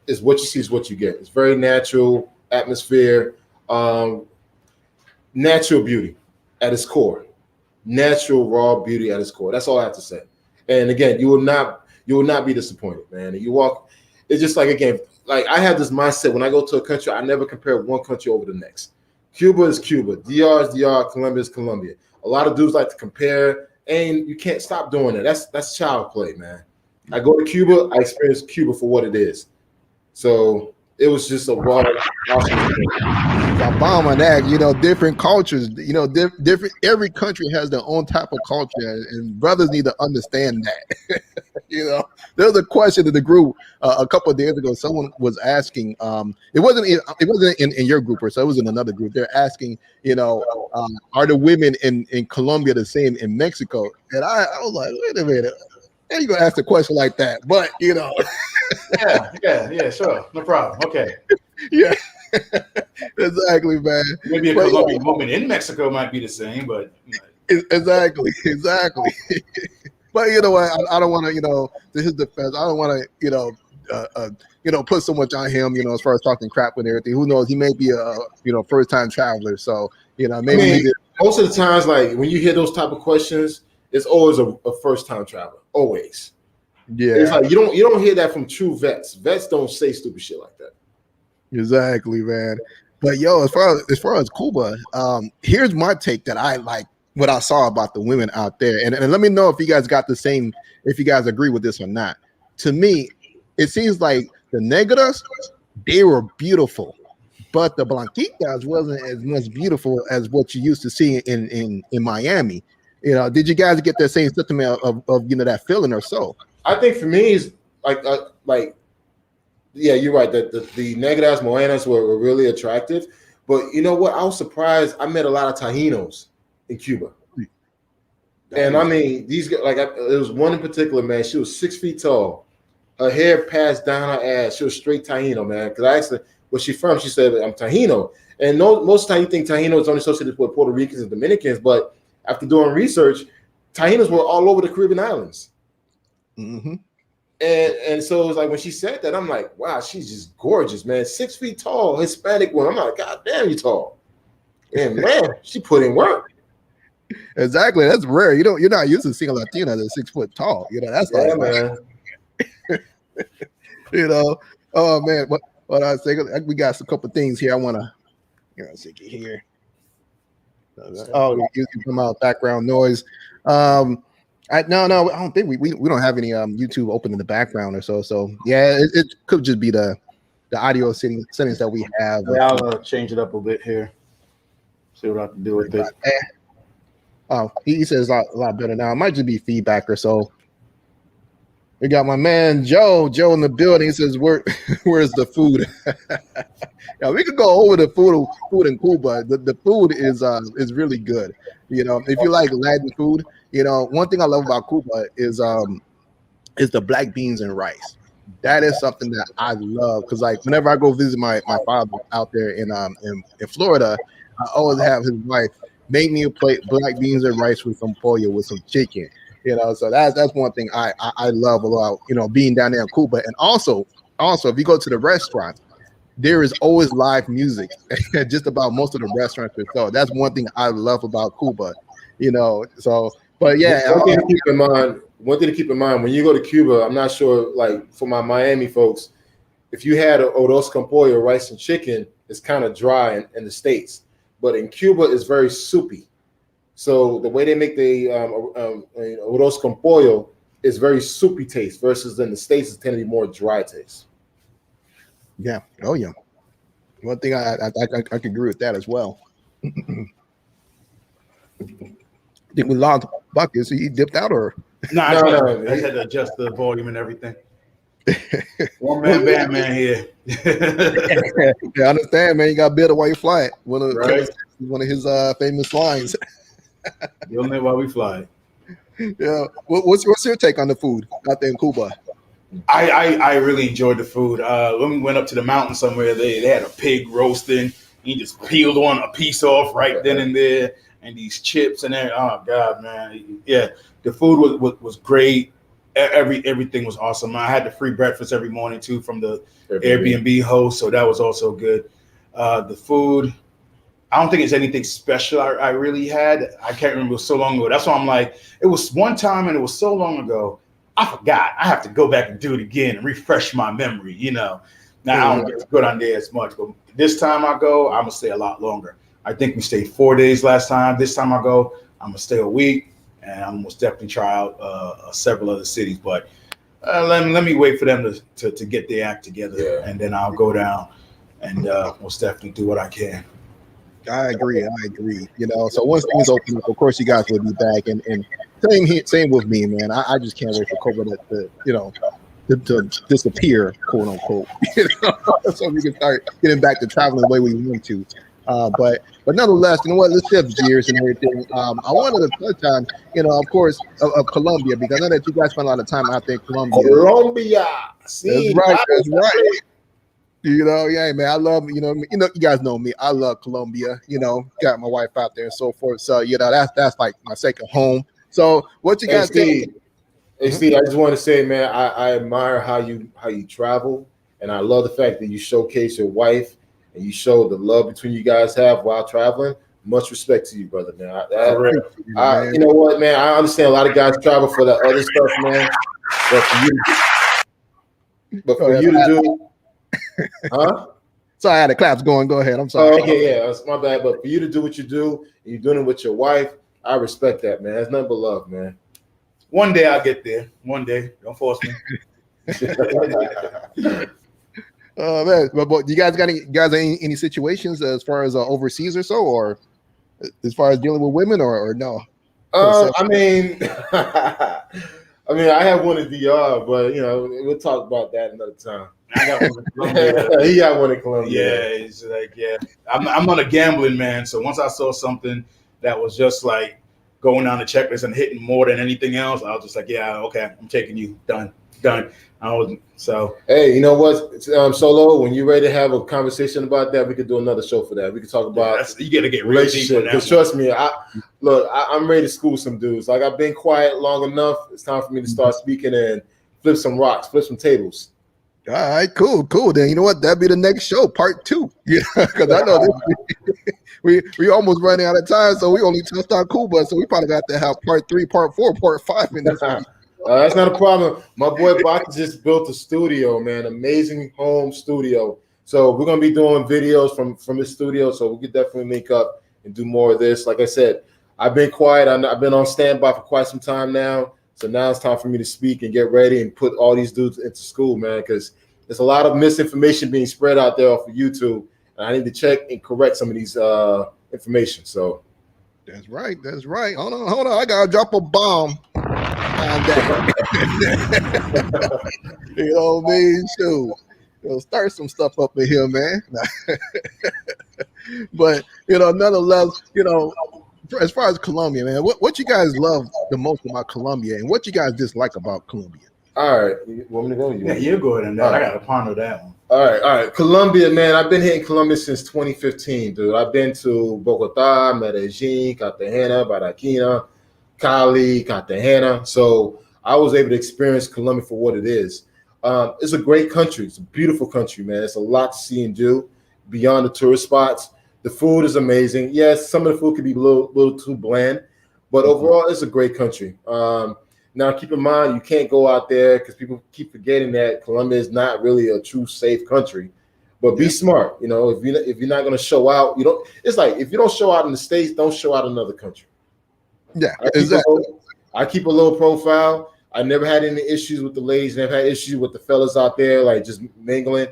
is what you see is what you get. It's very natural atmosphere, natural beauty at its core. Natural raw beauty at its core. That's all I have to say. And again, you will not be disappointed, man. And you walk, it's just like, again, like I have this mindset when I go to a country, I never compare one country over the next. Cuba is Cuba, DR is DR, Colombia is Colombia. A lot of dudes like to compare, and you can't stop doing that. That's child play, man. I go to Cuba, I experience Cuba for what it is. So it was just a raw, awesome thing. I bomb on that. You know, different cultures. You know, different. Every country has their own type of culture, and brothers need to understand that. You know, there was a question in the group a couple of days ago. Someone was asking. It wasn't in your group, or so it was in another group. They're asking, you know, are the women in Colombia the same in Mexico? And I was like, wait a minute. How you gonna ask a question like that? But you know, yeah, sure, no problem. Okay, yeah, exactly, man. Maybe a Colombian woman in Mexico might be the same, but exactly. But you know what? I don't want to, you know, to his defense, I don't want to, you know, put so much on him, you know, as far as talking crap and everything. Who knows? He may be a, you know, first time traveler, so you know, maybe. I mean, most of the times, like when you hear those type of questions, it's always a first time traveler. Always. Yeah. It's like you don't hear that from true vets. Vets don't say stupid shit like that. Exactly, man. But yo, as far as Cuba, here's my take that I like what I saw about the women out there, and let me know if you guys got the same, if you guys agree with this or not. To me, it seems like the negras, they were beautiful, but the blanquitas wasn't as much beautiful as what you used to see in Miami. You know, did you guys get that same sentiment of you know, that feeling or so? I think for me is like yeah, you're right. That the negras morenas were really attractive, but you know what? I was surprised. I met a lot of Tajinos in Cuba, and I mean these guys. Like there was one in particular, man. She was 6 feet tall. Her hair passed down her ass. She was straight Taino, man. Because I asked her where she from. She said, "I'm Taino." And most of the time you think Taino is only associated with Puerto Ricans and Dominicans, but after doing research, Tajinos were all over the Caribbean islands. Mm-hmm. And so it was like when she said that, I'm like, wow, she's just gorgeous, man. 6 feet tall, Hispanic woman. I'm like, God damn, you tall. And man, she put in work. Exactly. That's rare. You're not used to seeing a Latina that's 6 foot tall. You know, that's like, man. You know, oh man, what I was thinking, we got a couple things here. I want to, you know, see here. Oh, you come out background noise. No, I don't think we don't have any YouTube open in the background or so. So yeah, it could just be the audio settings that we have. Yeah, I'll change it up a bit here. See what I can do with it. Oh, he says a lot better now. It might just be feedback or so. We got my man Joe in the building. He says, where's the food? Yeah, we could go over the food in Cuba. The food is really good. If you like Latin food, one thing I love about Cuba is the black beans and rice. That is something that I love because like whenever I go visit my father out there in Florida, I always have his wife make me a plate black beans and rice with some pollo with some chicken. So that's one thing I love about being down there in Cuba. And also if you go to the restaurants, there is always live music just about most of the restaurants. So that's one thing I love about Cuba. So but yeah, one thing to keep in mind when you go to Cuba, I'm not sure, like for my Miami folks, if you had arroz con pollo, rice and chicken, it's kind of dry in the States, but in Cuba it's very soupy. So the way they make the arroz con pollo is very soupy taste versus in the States it tend to be more dry taste. Yeah. Oh yeah. One thing I could agree with that as well. I think we lost Bacchus. He dipped out or No. I just had to adjust the volume and everything. One man band man here. Yeah, I understand, man. You got better while you fly it. One of his famous lines. You'll know why we fly. Yeah. What's your take on the food out there in Cuba? I really enjoyed the food. When we went up to the mountain somewhere, they had a pig roasting. He just peeled one a piece off right then and there, and these chips and everything. Oh God, man! Yeah, the food was great. Everything was awesome. I had the free breakfast every morning too from the Airbnb host, so that was also good. The food, I don't think it's anything special I really had. I can't remember. It was so long ago. That's why I'm like, it was one time and it was so long ago. I forgot. I have to go back and do it again and refresh my memory. Now I don't get to go down there as much, but this time I go, I'm gonna stay a lot longer. I think we stayed 4 days last time. This time I go, I'm gonna stay a week, and I'm most definitely try out several other cities. But let me wait for them to get their act together, and then I'll go down and most definitely do what I can. I agree. So once things open up, of course, you guys will be back, and same with me, man. I just can't wait for COVID to disappear, quote unquote, so we can start getting back to traveling the way we want to. But nonetheless, let's shift gears and everything. I wanted to touch on, of course, of Colombia, because I know that you guys spend a lot of time out there in Colombia. See, that's right. Yeah, man. I love, you guys know me. I love Colombia. Got my wife out there and so forth. So that's like my second home. So what you guys think? Hey Steve, I just want to say, man, I admire how you travel, and I love the fact that you showcase your wife and you show the love between you guys have while traveling. Much respect to you, brother, man. You know what, man? I understand a lot of guys travel for that other stuff, man. But for you to do, huh? Sorry, I had a claps going. Go ahead. I'm sorry. Okay, yeah, that's my bad. But for you to do what you do, and you're doing it with your wife, I respect that, man. It's nothing but love, man. One day I'll get there. One day. Don't force me. Oh man, but you guys got any situations as far as overseas or so, or as far as dealing with women, or no? I mean, I have one in DR, but we'll talk about that another time. I got one in Colombia. He got one in Colombia. Yeah, it's like I'm not a gambling man, so once I saw something that was just like going down the checklist and hitting more than anything else, I was just like, yeah, okay, I'm taking you. Done. So hey, you know what, Solo, when you're ready to have a conversation about that, we could do another show for that. We could talk about you got to get relationship. Because trust me, I'm ready to school some dudes. Like, I've been quiet long enough. It's time for me to start speaking and flip some rocks, flip some tables. All right, cool. Then you know what? That'd be the next show, part 2. Because I know we almost running out of time, so we only touched on Cuba, so we probably got to have part 3, part 4, part 5 in this. That's not a problem. My boy Bacchus just built a studio, man. Amazing home studio. So we're gonna be doing videos from his studio. So we could definitely link up and do more of this. Like I said, I've been quiet. I've been on standby for quite some time now. So now it's time for me to speak and get ready and put all these dudes into school, man. Because there's a lot of misinformation being spread out there off of YouTube, and I need to check and correct some of these information. So that's right. Hold on. I gotta drop a bomb. on that. You know what I mean? Shoot. Start some stuff up in here, man. But nonetheless, as far as Colombia, man, what you guys love the most about Colombia, and what you guys dislike about Colombia? All right, you want me to go? Yeah, you go ahead and that. I got to ponder that one. All right. Colombia, man. I've been hitting Colombia since 2015, dude. I've been to Bogota, Medellin, Cartagena, Barranquilla, Cali, Cartagena. So I was able to experience Colombia for what it is. It's a great country. It's a beautiful country, man. It's a lot to see and do beyond the tourist spots. The food is amazing. Yes, some of the food could be a little too bland, but overall, it's a great country. Now, keep in mind, you can't go out there because people keep forgetting that Colombia is not really a true safe country. But be smart. If you're not going to show out, It's like if you don't show out in the States, don't show out in another country. Yeah, exactly. I keep a low profile. I never had any issues with the ladies. Never had issues with the fellas out there, like just mingling.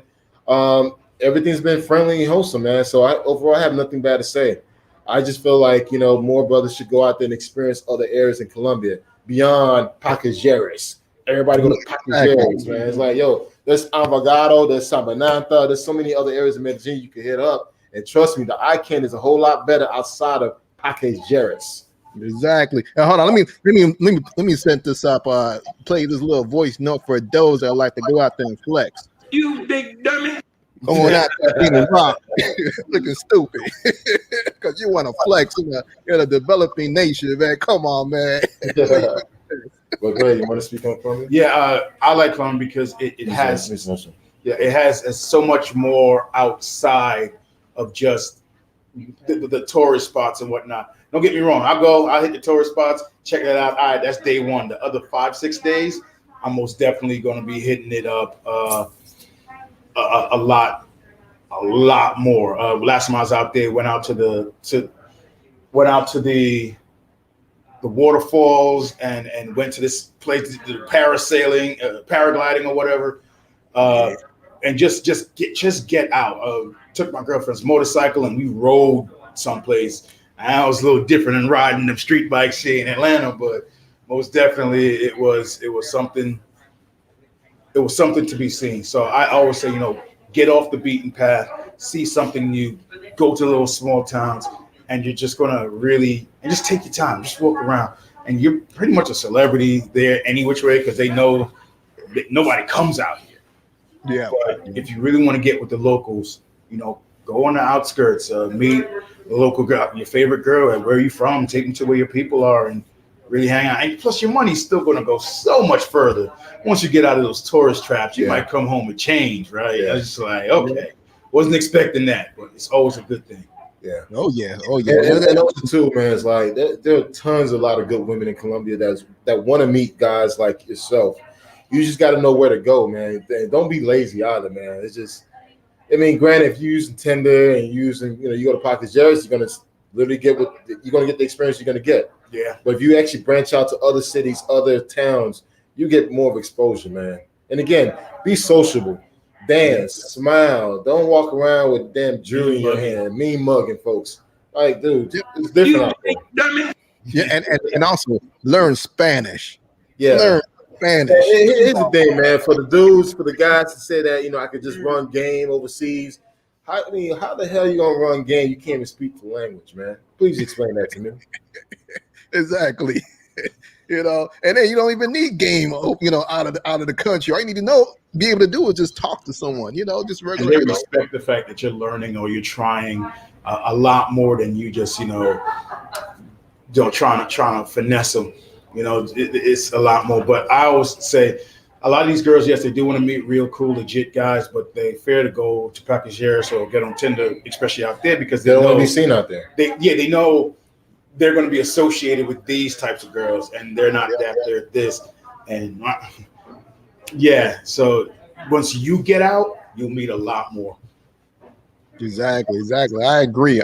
Everything's been friendly and wholesome, man. So overall have nothing bad to say. I just feel like more brothers should go out there and experience other areas in Colombia beyond Pacajeres. Everybody go to Pacajeres, man. It's like, there's Envigado, there's Sabananta, there's so many other areas in Medellin you can hit up. And trust me, the ICANN is a whole lot better outside of Pacajeres. Exactly. And hold on, let me set this up. Play this little voice note for those that like to go out there and flex. You big dummy. Going out there being rock, looking stupid, because you want to flex in a developing nation, man. Come on, man. Well, go ahead. You want to speak on Colombia? Yeah, I like Colombia because it has so much more outside of just the tourist spots and whatnot. Don't get me wrong. I'll hit the tourist spots, check that out. All right, that's day one. The other 5-6 days, I'm most definitely going to be hitting it up a lot more. Last time I was out there, went out to the waterfalls and went to this place, parasailing, paragliding or whatever, and just get out. Took my girlfriend's motorcycle and we rode someplace. I was a little different than riding them street bikes here in Atlanta, but most definitely it was something. It was something to be seen. So I always say, get off the beaten path, see something new, go to little small towns, and you're just gonna really just take your time, just walk around, and you're pretty much a celebrity there any which way because they know that nobody comes out here. Yeah. But if you really want to get with the locals, go on the outskirts, meet the local girl, your favorite girl, and where are you from? Take them to where your people are, and really hang out. And plus, your money's still going to go so much further once you get out of those tourist traps. You might come home with change, right? Yeah. I was just like, okay, wasn't expecting that, but it's always a good thing. Yeah. Oh yeah. And also too, man, it's like there are a lot of good women in Colombia that want to meet guys like yourself. You just got to know where to go, man. And don't be lazy either, man. It's just, granted, if you're using Tinder and you go to Pacajeres, you're gonna literally get the experience you're gonna get. Yeah. But if you actually branch out to other cities, other towns, you get more of exposure, man. And again, be sociable, dance, smile. Don't walk around with damn jewelry in your hand, mean mugging folks. Like, dude, it's different out there. Yeah, and also learn Spanish. Yeah. Learn Spanish. Here's the thing, man. For the dudes, for the guys to say that, I could just run game overseas. How the hell you gonna run game? You can't even speak the language, man. Please explain that to me. Exactly. And then you don't even need game, out of the country. All you need to be able to do is just talk to someone, just regular. And they respect the fact that you're learning or you're trying a lot more than you just, trying to finesse them. It's a lot more. But I always say, a lot of these girls, yes, they do want to meet real cool, legit guys, but they fear to go to Pacajeres or get on Tinder, especially out there, because they don't want to be seen out there. They know they're going to be associated with these types of girls, and they're not that. They're this, and so once you get out, you'll meet a lot more. Exactly. I agree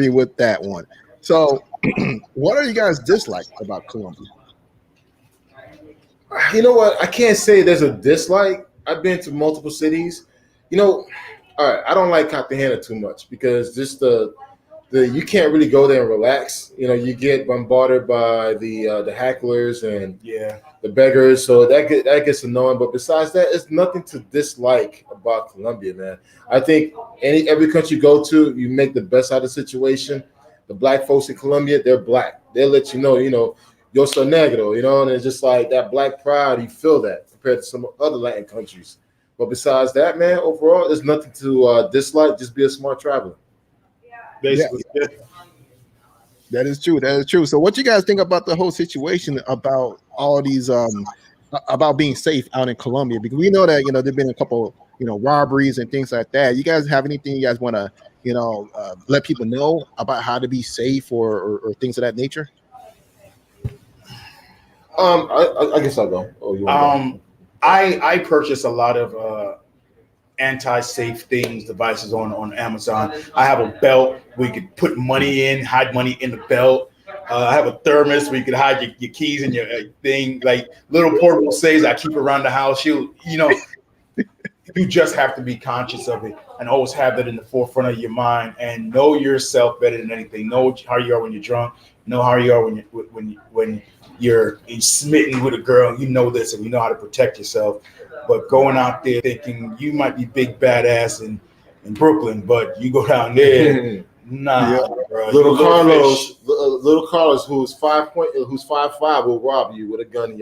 with that one. So, what are you guys dislike about Colombia? You know what? I can't say there's a dislike. I've been to multiple cities. All right, I don't like Cartagena too much because just the you can't really go there and relax. You know, you get bombarded by the hecklers and the beggars, so that gets annoying. But besides that, it's nothing to dislike about Colombia, man. I think every country you go to, you make the best out of the situation. The black folks in Colombia, they're black. They'll let you know, yo soy negro, and it's just like that black pride. You feel that compared to some other Latin countries. But besides that, man, overall, there's nothing to dislike. Just be a smart traveler. Basically. Yeah. That is true. That is true. So what you guys think about the whole situation about all these about being safe out in Colombia? Because we know that there've been a couple robberies and things like that. You guys have anything you guys want to let people know about how to be safe or things of that nature? I guess I'll go. Oh, you want to go? I purchase a lot of anti-safe things, devices on Amazon. I have a belt where you could put money in, hide money in the belt. I have a thermos where you could hide your keys and your thing, like little portable safes I keep around the house. You just have to be conscious of it and always have that in the forefront of your mind and know yourself better than anything. Know how you are when you're drunk. Know how you are when you're smitten with a girl. You know this and you know how to protect yourself. But going out there thinking you might be big badass in Brooklyn, but you go down there, bro. Little Carlos, who's 5'5", will rob you with a gun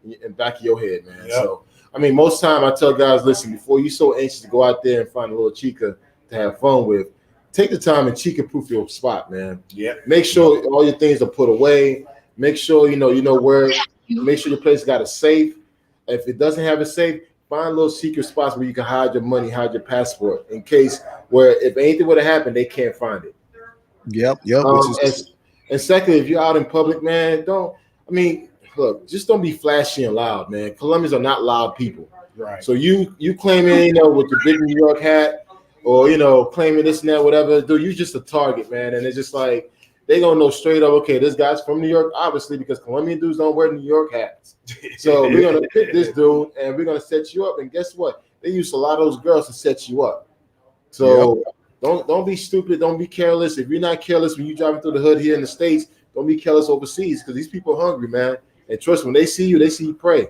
in back of your head, man. Yep. So, I mean, most time I tell guys, listen, before you're so anxious to go out there and find a little chica to have fun with, take the time and chica-proof your spot, man. Yeah. Make sure all your things are put away. Make sure you know where. Make sure your place got a safe. If it doesn't have a safe, find little secret spots where you can hide your money, hide your passport, in case where if anything would have happened, they can't find it. Yep. And secondly, if you're out in public, man, just don't be flashy and loud, man. Colombians are not loud people. Right. So you claiming, with your big New York hat, or claiming this and that, whatever, dude, you're just a target, man. And it's just like they gonna know straight up, okay, this guy's from New York, obviously, because Colombian dudes don't wear New York hats. So we're gonna pick this dude and we're gonna set you up. And guess what? They use a lot of those girls to set you up. So don't be stupid, don't be careless. If you're not careless when you're driving through the hood here in the States, don't be careless overseas because these people are hungry, man. And trust me, when they see you pray.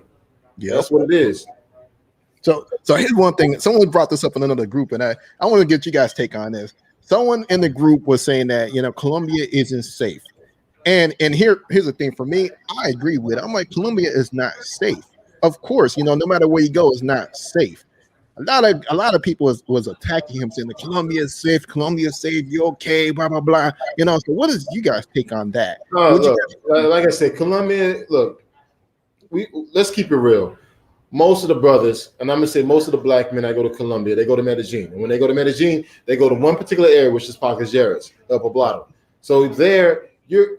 Yeah, that's what it is. So here's one thing. Someone brought this up in another group, and I want to get you guys' take on this. Someone in the group was saying that Colombia isn't safe, and here's the thing for me. I agree with it. I'm like, Colombia is not safe. Of course, no matter where you go, it's not safe. A lot of people was attacking him, saying that Colombia is safe. Colombia is safe. You okay? Blah blah blah. So what is you guys' take on that? Look, like I said, Colombia. Look, let's keep it real. Most of the brothers, and I'm gonna say most of the black men that go to Colombia, they go to Medellin. And when they go to Medellin, they go to one particular area, which is Pacajeras, El Poblado. So there,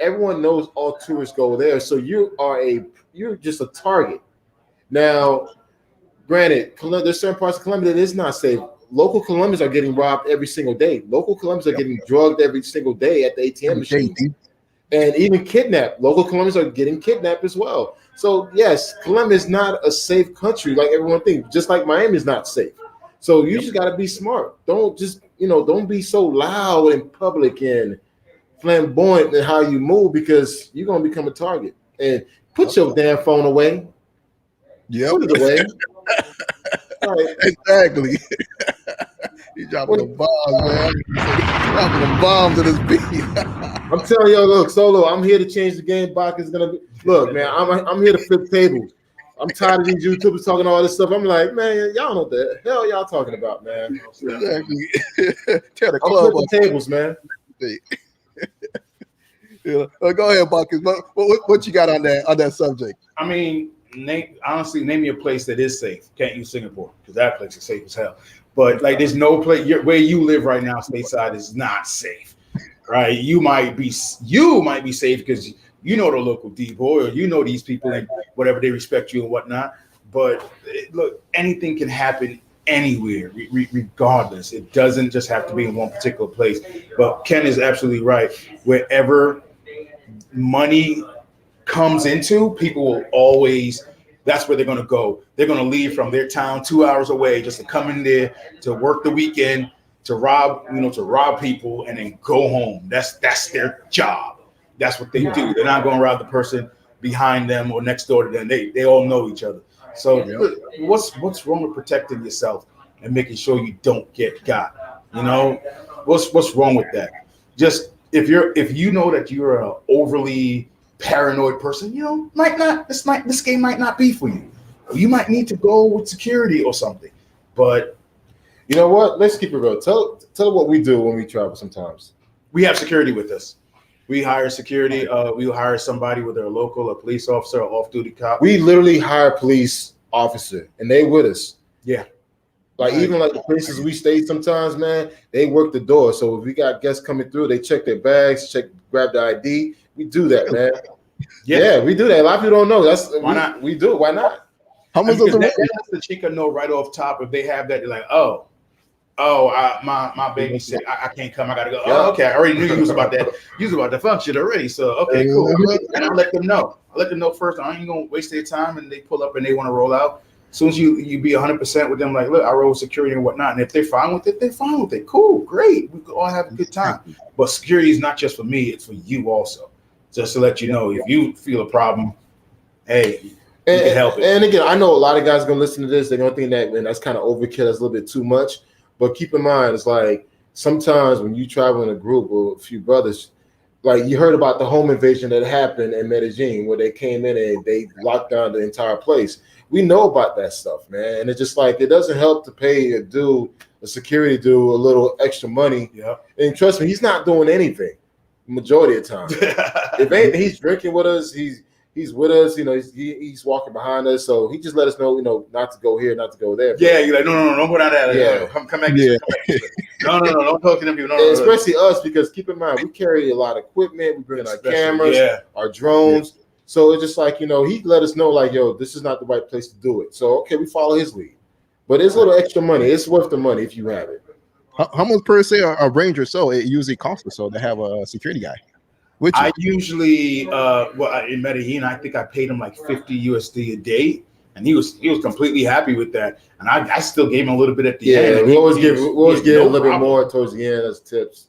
everyone knows all tourists go there. So you're just a target. Now, granted, there's certain parts of Colombia that is not safe. Local Colombians are getting robbed every single day. Local Colombians are getting drugged every single day at the ATM machine. And even kidnapped. Local Colombians are getting kidnapped as well. So yes, Colombia is not a safe country like everyone thinks. Just like Miami is not safe. So you just got to be smart. Don't just don't be so loud in public and flamboyant in how you move because you're gonna become a target. And put your damn phone away. Yeah, put it away. Right. Exactly. He's dropping the bombs, man. He's dropping the bombs in his beat. I'm telling you, look, Solo, I'm here to change the game. Bacchus is gonna be. Look, man, I'm here to flip tables. I'm tired of these YouTubers talking all this stuff. I'm like, man, y'all know what the hell y'all talking about, man. Exactly. Tear the I'm club flipping tables, man. Yeah. Go ahead, Bacchus. What you got on that subject? I mean, honestly, name me a place that is safe. Can't use Singapore because that place is safe as hell. But like, there's no place where you live right now, stateside, is not safe, right? You might be safe because you know the local D-boy or these people and whatever, they respect you and whatnot. But look, anything can happen anywhere, regardless. It doesn't just have to be in one particular place. But Ken is absolutely right. Wherever money comes into, people will always, that's where they're going to go. They're going to leave from their town 2 hours away just to come in there to work the weekend to rob people and then go home. That's their job. That's what they do. They're not going to rob the person behind them or next door to them. They all know each other. So what's wrong with protecting yourself and making sure you don't get got? You know, what's wrong with that? Just if you know that you're an overly paranoid person, you know, this game might not be for you. You might need to go with security or something. But you know what? Let's keep it real. Tell what we do when we travel sometimes. We have security with us. We hire security. We hire somebody, whether a local, a police officer, or off-duty cop. We literally hire a police officer, and they with us. Yeah. Like even like the places we stay sometimes, man, they work the door. So if we got guests coming through, they check their bags, grab the ID. We do that, man. Yeah, we do that. A lot of people don't know. Why not? We do it. Why not? How much does the chica know right off top if they have that? They're like, my baby's sick. I can't come. I gotta go. Oh, okay. I already knew you was about that. You was about to function already. So okay, cool. And I let them know. I let them know first. I ain't gonna waste their time. And they pull up and they want to roll out. As soon as you be 100% with them, like, look, I roll with security and whatnot. And if they're fine with it, they're fine with it. Cool, great. We can all have a good time. But security is not just for me; it's for you also. Just to let you know, if you feel a problem, hey, you can help it. And again, I know a lot of guys are gonna listen to this. They're gonna think that, man, that's kind of overkill. That's a little bit too much. But keep in mind, it's like sometimes when you travel in a group or a few brothers, like you heard about the home invasion that happened in Medellin, where they came in and they locked down the entire place. We know about that stuff, man. And it's just like, it doesn't help to pay a security dude a little extra money. Yeah. And trust me, he's not doing anything majority of the time. If anything, he's drinking with us. He's with us, you know, he's walking behind us. So he just let us know, you know, not to go here, not to go there. Yeah, you're like, no, don't go down there. Yeah. Come back. Yeah. No, don't talk to them people. No, especially us, because keep in mind, we carry a lot of equipment. We bring in our cameras, our drones. Yeah. So it's just like, you know, he let us know, like, yo, this is not the right place to do it. So, okay, we follow his lead. But it's a little extra money. It's worth the money if you have it. How much per se a range or so it usually costs or so to have a security guy? I usually, in Medellin, I think I paid him like 50 USD a day, and he was completely happy with that. And I still gave him a little bit at the end. Yeah, we always give a little bit more towards the end as tips.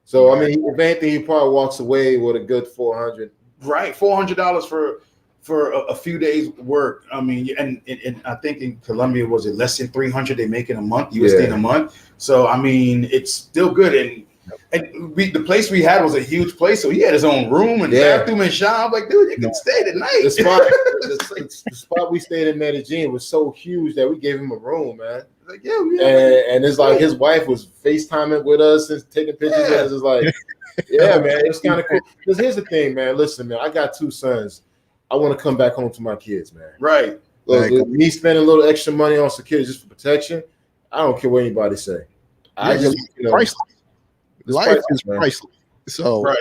So I mean, if anything, he probably walks away with a good $400. Right, $400 for a few days work. I mean, and I think in Colombia, was it less than 300 they make in a month, USD in a month? So I mean, it's still good. And the place we had was a huge place, so he had his own room and bathroom and shower. I'm like, dude, you can stay tonight. The spot we stayed in Medellin was so huge that we gave him a room, man. Like, and it's like his wife was FaceTiming with us and taking pictures of us. It's like, yeah, man, it's kind of cool. Because here's the thing, man. Listen, man, I got 2 sons. I want to come back home to my kids, man. Right. Look, me spending a little extra money on security just for protection, I don't care what anybody say. I just, you know, life is priceless. So right.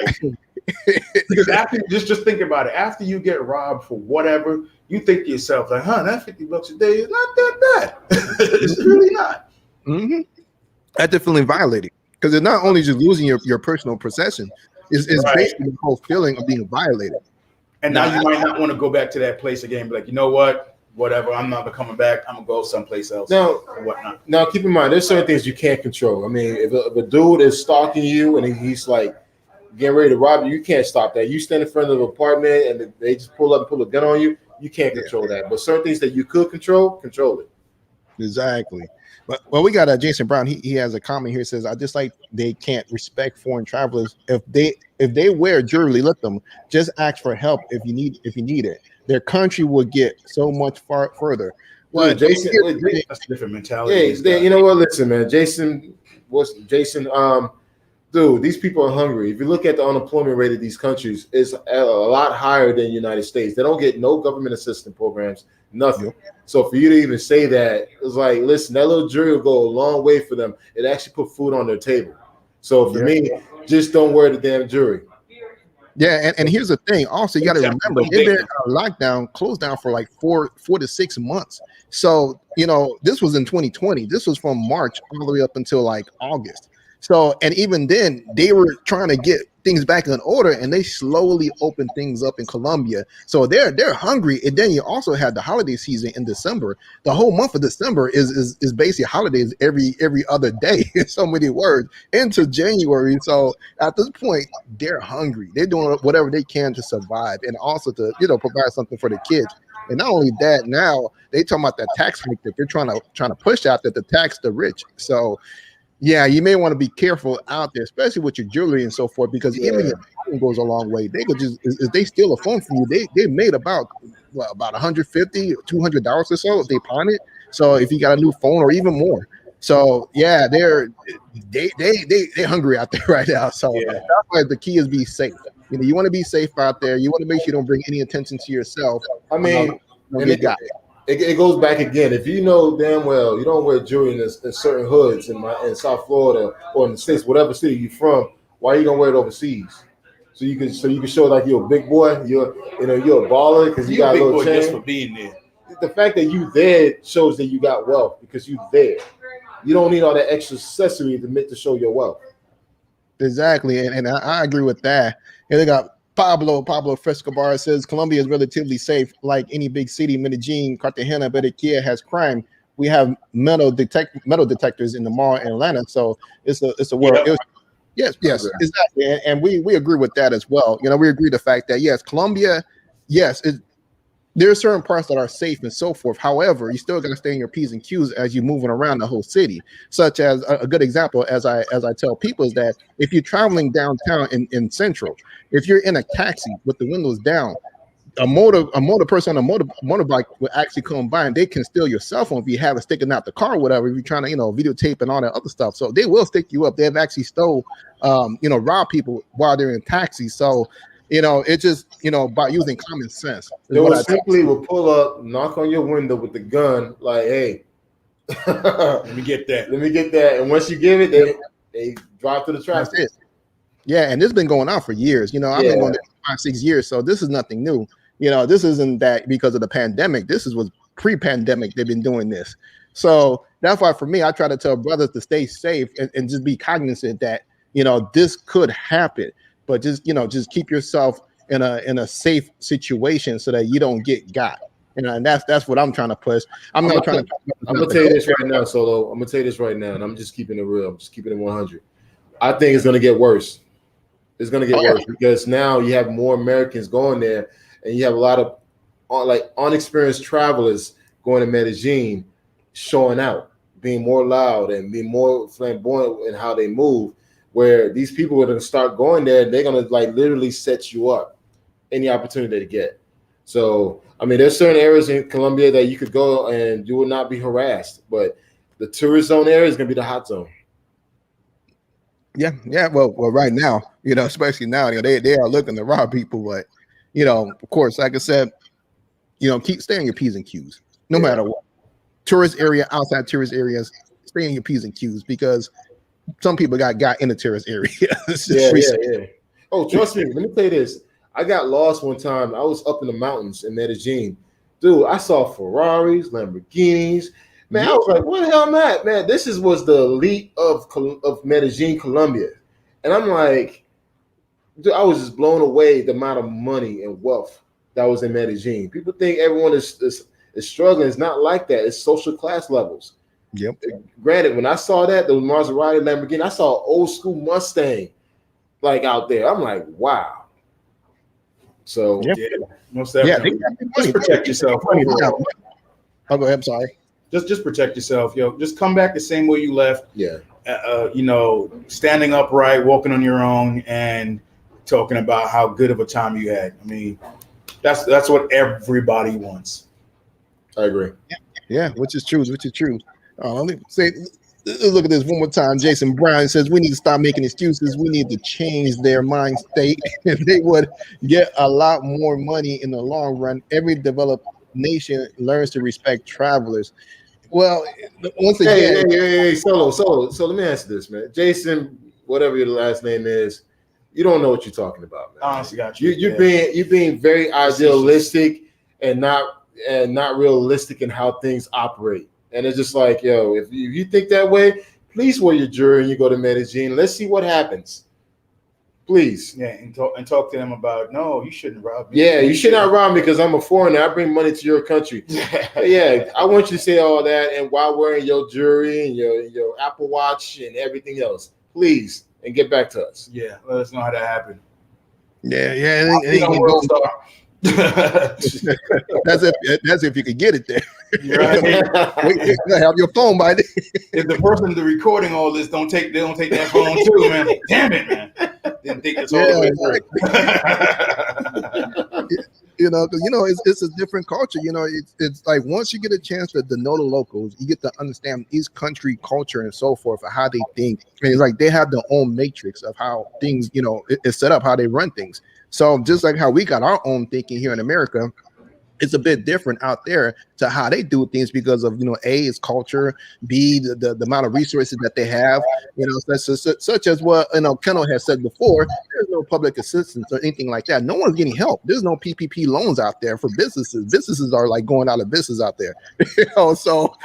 Because after just think about it. After you get robbed for whatever, you think to yourself, like, that $50 a day is not that bad. It's really not. Mm-hmm. That's definitely violated. Because it's not only just losing your personal possession, it's basically the whole feeling of being violated. And now you might not want to go back to that place again. Be like, you know what? Whatever. I'm not coming back. I'm gonna go someplace else. Now, or whatnot. Now, keep in mind, there's certain things you can't control. I mean, if a dude is stalking you and he's like getting ready to rob you, you can't stop that. You stand in front of the apartment and they just pull up and pull a gun on you. You can't control that. But certain things that you could control it. Exactly. But well, we got Jason Brown. He has a comment here. Says, I just like they can't respect foreign travelers. If they wear jewelry, let them. Just ask for help if you need it. Their country will get so much further. Well, Jason, that's a different mentality. Yeah, you know what? Listen, man, Jason. Dude, these people are hungry. If you look at the unemployment rate of these countries, it's a lot higher than the United States. They don't get no government assistance programs, nothing. So for you to even say that, it's like, listen, that little jewelry will go a long way for them. It actually put food on their table. So for me, just don't wear the damn jewelry. Yeah, and here's the thing. Also, you got to remember, they've been lockdown, closed down for like 4 to 6 months. So, you know, this was in 2020. This was from March all the way up until like August. So, and even then, they were trying to get things back in order, and they slowly opened things up in Colombia. So they're hungry. And then you also had the holiday season in December. The whole month of December is basically holidays every other day. In so many words into January. So at this point, they're hungry. They're doing whatever they can to survive, and also to provide something for the kids. And not only that, now they talking about that tax hike that they're trying to push out, that the tax the rich. So yeah, you may want to be careful out there, especially with your jewelry and so forth, because even your phone goes a long way. They could just, if they steal a phone from you, they made about $150, $200 or so if they pawn it. So if you got a new phone or even more. So yeah, they're hungry out there right now. So that's why the key is be safe. You want to be safe out there. You want to make sure you don't bring any attention to yourself. I mean, it goes back again. If you know damn well you don't wear jewelry in certain hoods in South Florida or in the States, whatever city you're from, why you don't wear it overseas? So you can show like you're a big boy, you're a baller because you got a little chain. Just for being there. The fact that you there shows that you got wealth because you there. You don't need all that extra accessory to show your wealth. Exactly, and I agree with that. And they got Pablo Frescobar says Colombia is relatively safe, like any big city. Medellin, Cartagena, Barranquilla has crime. We have metal detectors in the mall in Atlanta, so it's a world. Yes, exactly, and we agree with that as well. We agree the fact that yes, Colombia, yes, there are certain parts that are safe and so forth. However, you still got to stay in your P's and Q's as you're moving around the whole city. Such as a good example, as I tell people, is that if you're traveling downtown in Central, if you're in a taxi with the windows down, a motor person on a motorbike will actually come by and they can steal your cell phone if you have it sticking out the car or whatever. If you're trying to videotape and all that other stuff, so they will stick you up. They've actually stole robbed people while they're in taxis. So it's just, by using common sense. They will simply pull up, knock on your window with the gun, like, hey, let me get that. And once you give it, they drive to the traffic. Yeah, and this has been going on for years. I've been going there 5-6 years, so this is nothing new. This isn't that because of the pandemic. This was pre-pandemic. They've been doing this. So that's why for me, I try to tell brothers to stay safe and just be cognizant that, this could happen. But just keep yourself in a safe situation so that you don't get got. And that's what I'm trying to push. I'm gonna tell you this right now, Solo. I'm gonna tell you this right now, and I'm just keeping it real. I'm just keeping it 100. I think it's gonna get worse. It's gonna get worse because now you have more Americans going there, and you have a lot of unexperienced travelers going to Medellin, showing out, being more loud and being more flamboyant in how they move. Where these people are going to start going there, and they're going to literally set you up any opportunity to get. So, I mean, there's certain areas in Colombia that you could go and you will not be harassed, but the tourist zone area is going to be the hot zone. Yeah. Well, right now, especially now, they are looking to rob people, but of course, like I said, keep staying your P's and Q's, no matter what. Tourist area, outside tourist areas, stay in your P's and Q's because some people got in the terrorist area. Yeah. Oh, trust me. Let me tell you this. I got lost one time. I was up in the mountains in Medellin. Dude, I saw Ferraris, Lamborghinis. Man, I was like, where the hell am I at? Man, this was the elite of Medellin, Colombia. And I'm like, dude, I was just blown away the amount of money and wealth that was in Medellin. People think everyone is struggling. It's not like that. It's social class levels. Yep. Granted, when I saw that, the Maserati, Lamborghini, I saw an old school Mustang out there. I'm like, wow. So most definitely. Just protect yourself. Oh, go ahead. I'm sorry. Just protect yourself, yo. Just come back the same way you left. Yeah. Standing upright, walking on your own, and talking about how good of a time you had. I mean, that's what everybody wants. I agree. Yeah, which is true. Let me say, look at this one more time. Jason Brown says we need to stop making excuses. We need to change their mind state, and they would get a lot more money in the long run. Every developed nation learns to respect travelers. Well, once again, hey, Solo. So let me ask you this, man. Jason, whatever your last name is, you don't know what you're talking about, man. Honestly, got you. You're being very idealistic and not realistic in how things operate. And it's just like, yo, if you think that way, please wear your jewelry and you go to Medellin. Let's see what happens. Please. Yeah, and talk to them about, no, you shouldn't rob me. Yeah, you should not rob me because I'm a foreigner. I bring money to your country. Yeah, I want you to say all that and while wearing your jewelry and your Apple Watch and everything else. Please, and get back to us. Yeah, let us know how that happened. Yeah. That's if you could get it there. Right. Have your phone by then. If the person that's recording all this don't take that phone too, man. Damn it, man. Didn't think this all the way through. It's a different culture. It's like once you get a chance to know the locals, you get to understand each country culture and so forth, and how they think. And it's like they have their own matrix of how things, it's set up, how they run things. So just like how we got our own thinking here in America, it's a bit different out there to how they do things because of, A, it's culture, B, the amount of resources that they have, such as what, Kendall has said before, there's no public assistance or anything like that. No one's getting help. There's no PPP loans out there for businesses. Businesses are like going out of business out there, so,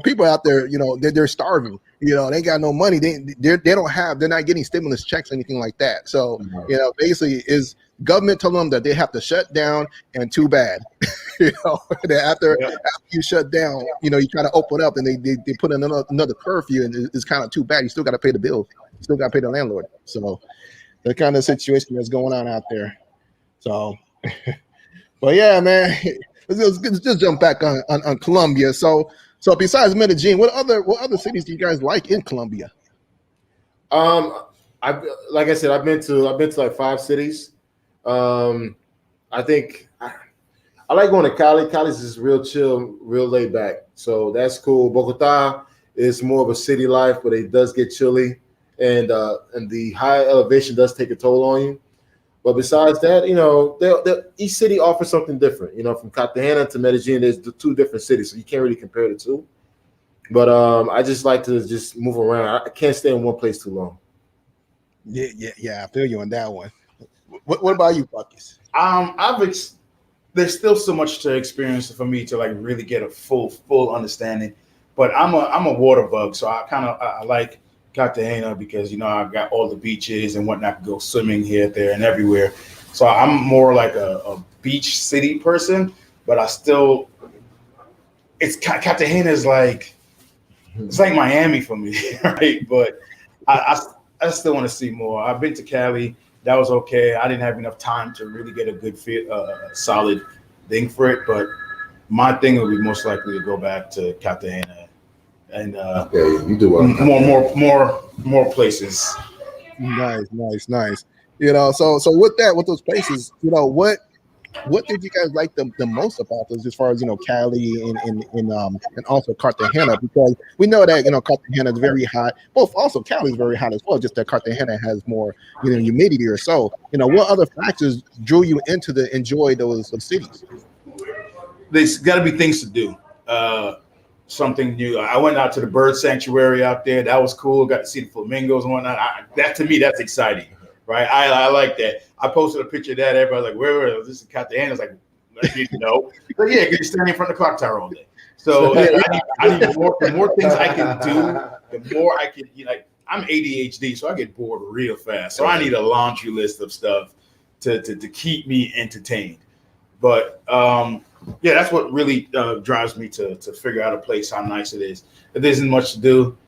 people out there, they're starving, they got no money. They're not getting stimulus checks or anything like that. So, basically is government telling them that they have to shut down, and too bad. After you shut down, you try to open up and they put in another curfew, and it's kind of too bad. You still got to pay the bills. You still got to pay the landlord. So the kind of situation that's going on out there. So, but yeah, man, let's just jump back on Colombia. So besides Medellin, what other cities do you guys like in Colombia? Like I said, I've been to like 5 cities. I think I like going to Cali. Cali's just real chill, real laid back. So that's cool. Bogota is more of a city life, but it does get chilly, and the high elevation does take a toll on you. But besides that, each city offers something different. From Cartagena to Medellin, there's the 2 different cities, so you can't really compare the 2. But I just like to just move around. I can't stay in one place too long. Yeah. I feel you on that one. What about you, Bacchus? There's still so much to experience for me to like really get a full understanding. But I'm a water bug, so I like Cartagena because I've got all the beaches and whatnot. I can go swimming here, there, and everywhere. So I'm more like a beach city person. But Cartagena is like it's like Miami for me, right? But I still want to see more. I've been to Cali. That was okay. I didn't have enough time to really get a good fit, solid thing for it. But my thing would be most likely to go back to Cartagena and you do well. More places. Nice. So with those places, what did you guys like the most about those, as far as Cali and also Cartagena? Because we know that Cartagena is very hot. Both also Cali is very hot as well. Just that Cartagena has more humidity or so. What other factors drew you into enjoy those cities? There's got to be things to do. Something new. I went out to the bird sanctuary out there. That was cool. Got to see the flamingos and whatnot. That to me, that's exciting. Right, I like that. I posted a picture of that. Everybody was like, "Where was this?" In Cartagena. I was like, "I didn't know." But yeah, because you're standing in front of the clock tower all day. So I need more. The more things I can do, the more I can. I'm ADHD, so I get bored real fast. So I need a laundry list of stuff to keep me entertained. But that's what really drives me to figure out a place, how nice it is. If there isn't much to do,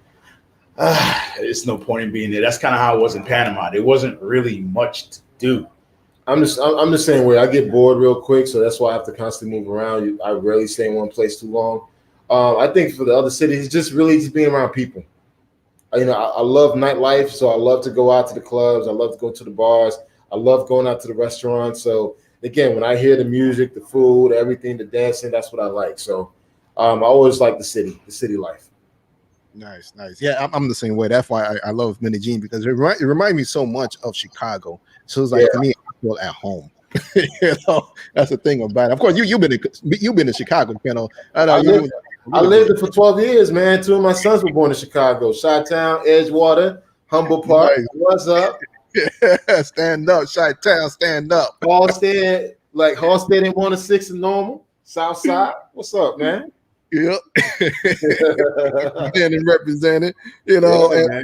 it's no point in being there. That's kind of how it was in Panama. There wasn't really much to do. I'm the same way. I get bored real quick, so that's why I have to constantly move around. I rarely stay in one place too long. I think for the other cities, it's just being around people. I love nightlife, so I love to go out to the clubs. I love to go to the bars. I love going out to the restaurants. So again, when I hear the music, the food, everything, the dancing, that's what I like. So I always like the city life. Nice. Yeah, I'm the same way. That's why I love Medellin, because it reminds me so much of Chicago. So it's like, for me, I feel at home. That's the thing about it. Of course, you've been to Chicago, I know. I lived there for 12 years, man. 2 of my sons were born in Chicago. Chi-Town, Edgewater, Humboldt Park. Nice. What's up? Stand up, Chi-Town, stand up. Halstead and 106 is normal. South Side. What's up, man? Yep. And represented, you know, Yeah,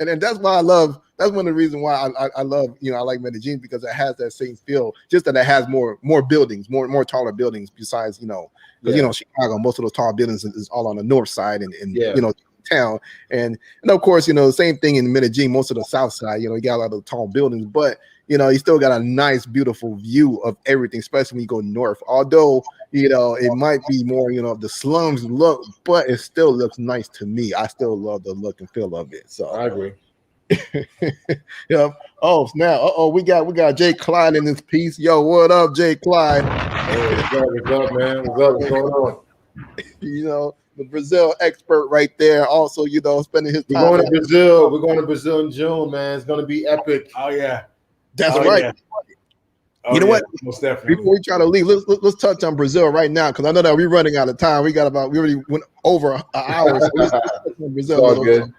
and that's why I love. That's one of the reasons why I love, you know, I like Medellin, because it has that same feel. Just that it has more buildings, more taller buildings. Besides, you know, because you know Chicago, most of those tall buildings is all on the north side and you know, town, and of course, you know, the same thing in Medellin. Most of the south side, you know, you got a lot of tall buildings, but you know, you still got a nice, beautiful view of everything, especially when you go north. Although, you know, it might be more, you know, the slums look, but it still looks nice to me. I still love the look and feel of it. So I agree. yeah. Oh snap! We got Jay Clyde in this piece. Yo, what up, Jay Clyde? Hey, what's up, man? What's going on? You know, the Brazil expert right there. Also, you know, spending his We're time. going to Brazil. We're going to Brazil in June, man. It's going to be epic. Oh yeah, That's right. Yeah. Oh, You know what? Most definitely. Before we try to leave, let's touch on Brazil right now, because I know that we're running out of time. We already went over an hour. So let's touch on Brazil. It's all good.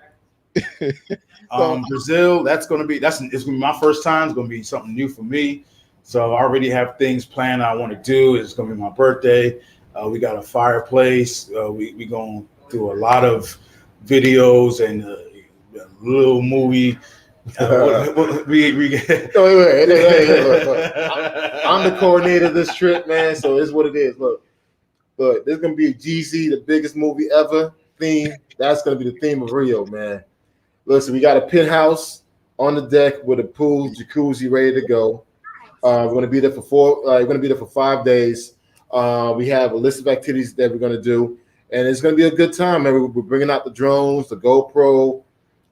Brazil, it's gonna be my first time. It's gonna be something new for me. So I already have things planned I want to do. It's gonna be my birthday. We got a fireplace. We gonna do a lot of videos and a little movie. Wait. I'm the coordinator of this trip, man. So it's what it is. Look, there's gonna be a GZ, the biggest movie ever theme. That's gonna be the theme of Rio, man. Listen, we got a penthouse on the deck with a pool, jacuzzi ready to go. We're gonna be there for we're gonna be there for 5 days. We have a list of activities that we're gonna do, and it's gonna be a good time. Man, we're bringing out the drones, the GoPro,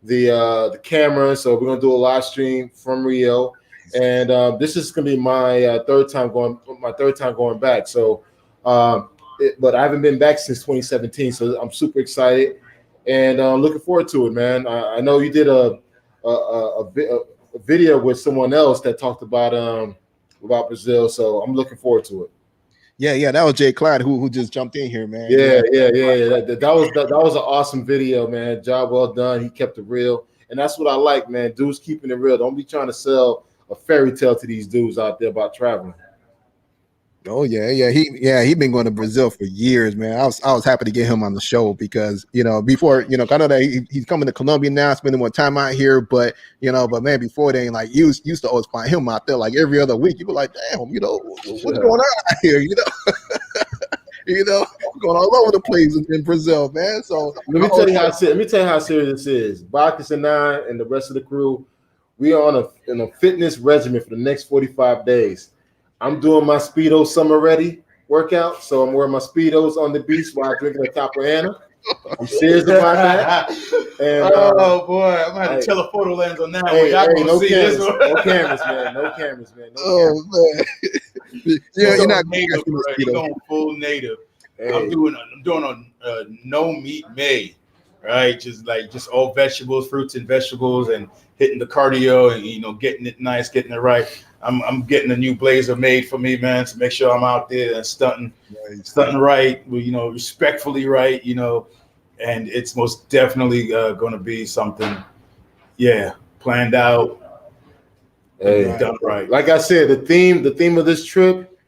the camera. So we're gonna do a live stream from Rio, and this is gonna be my third time going back. So, but I haven't been back since 2017, so I'm super excited and looking forward to it, man. I know you did a video with someone else that talked about Brazil, so I'm looking forward to it. Yeah, that was Jay Clyde who just jumped in here, man. Yeah. That was an awesome video, man. Job well done. He kept it real, and that's what I like, man. Dudes keeping it real. Don't be trying to sell a fairy tale to these dudes out there about traveling. Oh yeah. He been going to Brazil for years, man. I was happy to get him on the show because, you know, before, you know, I know that he's coming to Colombia now, spending more time out here, but man, before they like used to always find him out there like every other week. You be like, damn, you know, what's going on out here, you know? You know, going all over the place in Brazil, man. So let me tell you how serious this is. Bacchus and I and the rest of the crew, we are on a fitness regimen for the next 45 days. I'm doing my Speedo Summer Ready workout, so I'm wearing my Speedos on the beach while drinking a Capoeira. I'm serious about that. And, oh boy, I'm gonna have to tell a photo lens on that one. Y'all gonna see cameras, this one. No cameras, man. No cameras, man. Man. Yeah, you're not native, right? You're going full native. Hey. I'm doing a no meat May, right? Just all vegetables, fruits and vegetables, and hitting the cardio and getting it nice, getting it right. I'm getting a new blazer made for me, man, to make sure I'm out there and stunting right, respectfully right, and it's most definitely going to be something, planned out, done right. Like I said, the theme of this trip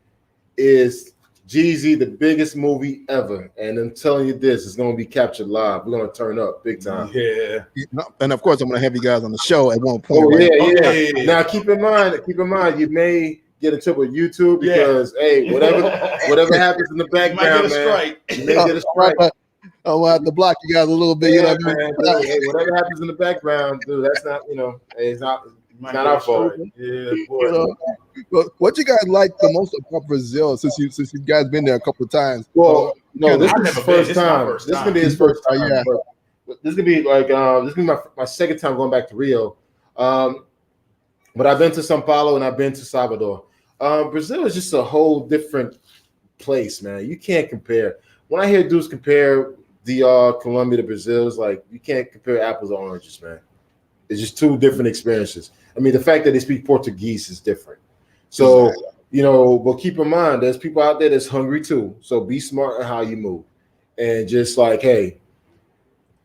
is Jeezy, the biggest movie ever, and I'm telling you this, it's going to be captured live. We're going to turn up big time. Yeah, and of course I'm going to have you guys on the show at one point. Oh yeah. Now keep in mind, you may get in trouble with YouTube because whatever happens in the background, you may get a strike. I'll have to block you guys a little bit. Hey, whatever happens in the background, dude, that's not it's not our fault. Yeah, boy. What you guys like the most about Brazil since you guys been there a couple of times? Well, no, this is his first time. This is gonna be his first time. Yeah. But this is gonna be my second time going back to Rio. But I've been to Sao Paulo and I've been to Salvador. Brazil is just a whole different place, man. You can't compare. When I hear dudes compare DR, Colombia to Brazil, it's like you can't compare apples to oranges, man. It's just two different experiences. I mean, the fact that they speak Portuguese is different. So, but keep in mind, there's people out there that's hungry too. So be smart in how you move. And just like, hey,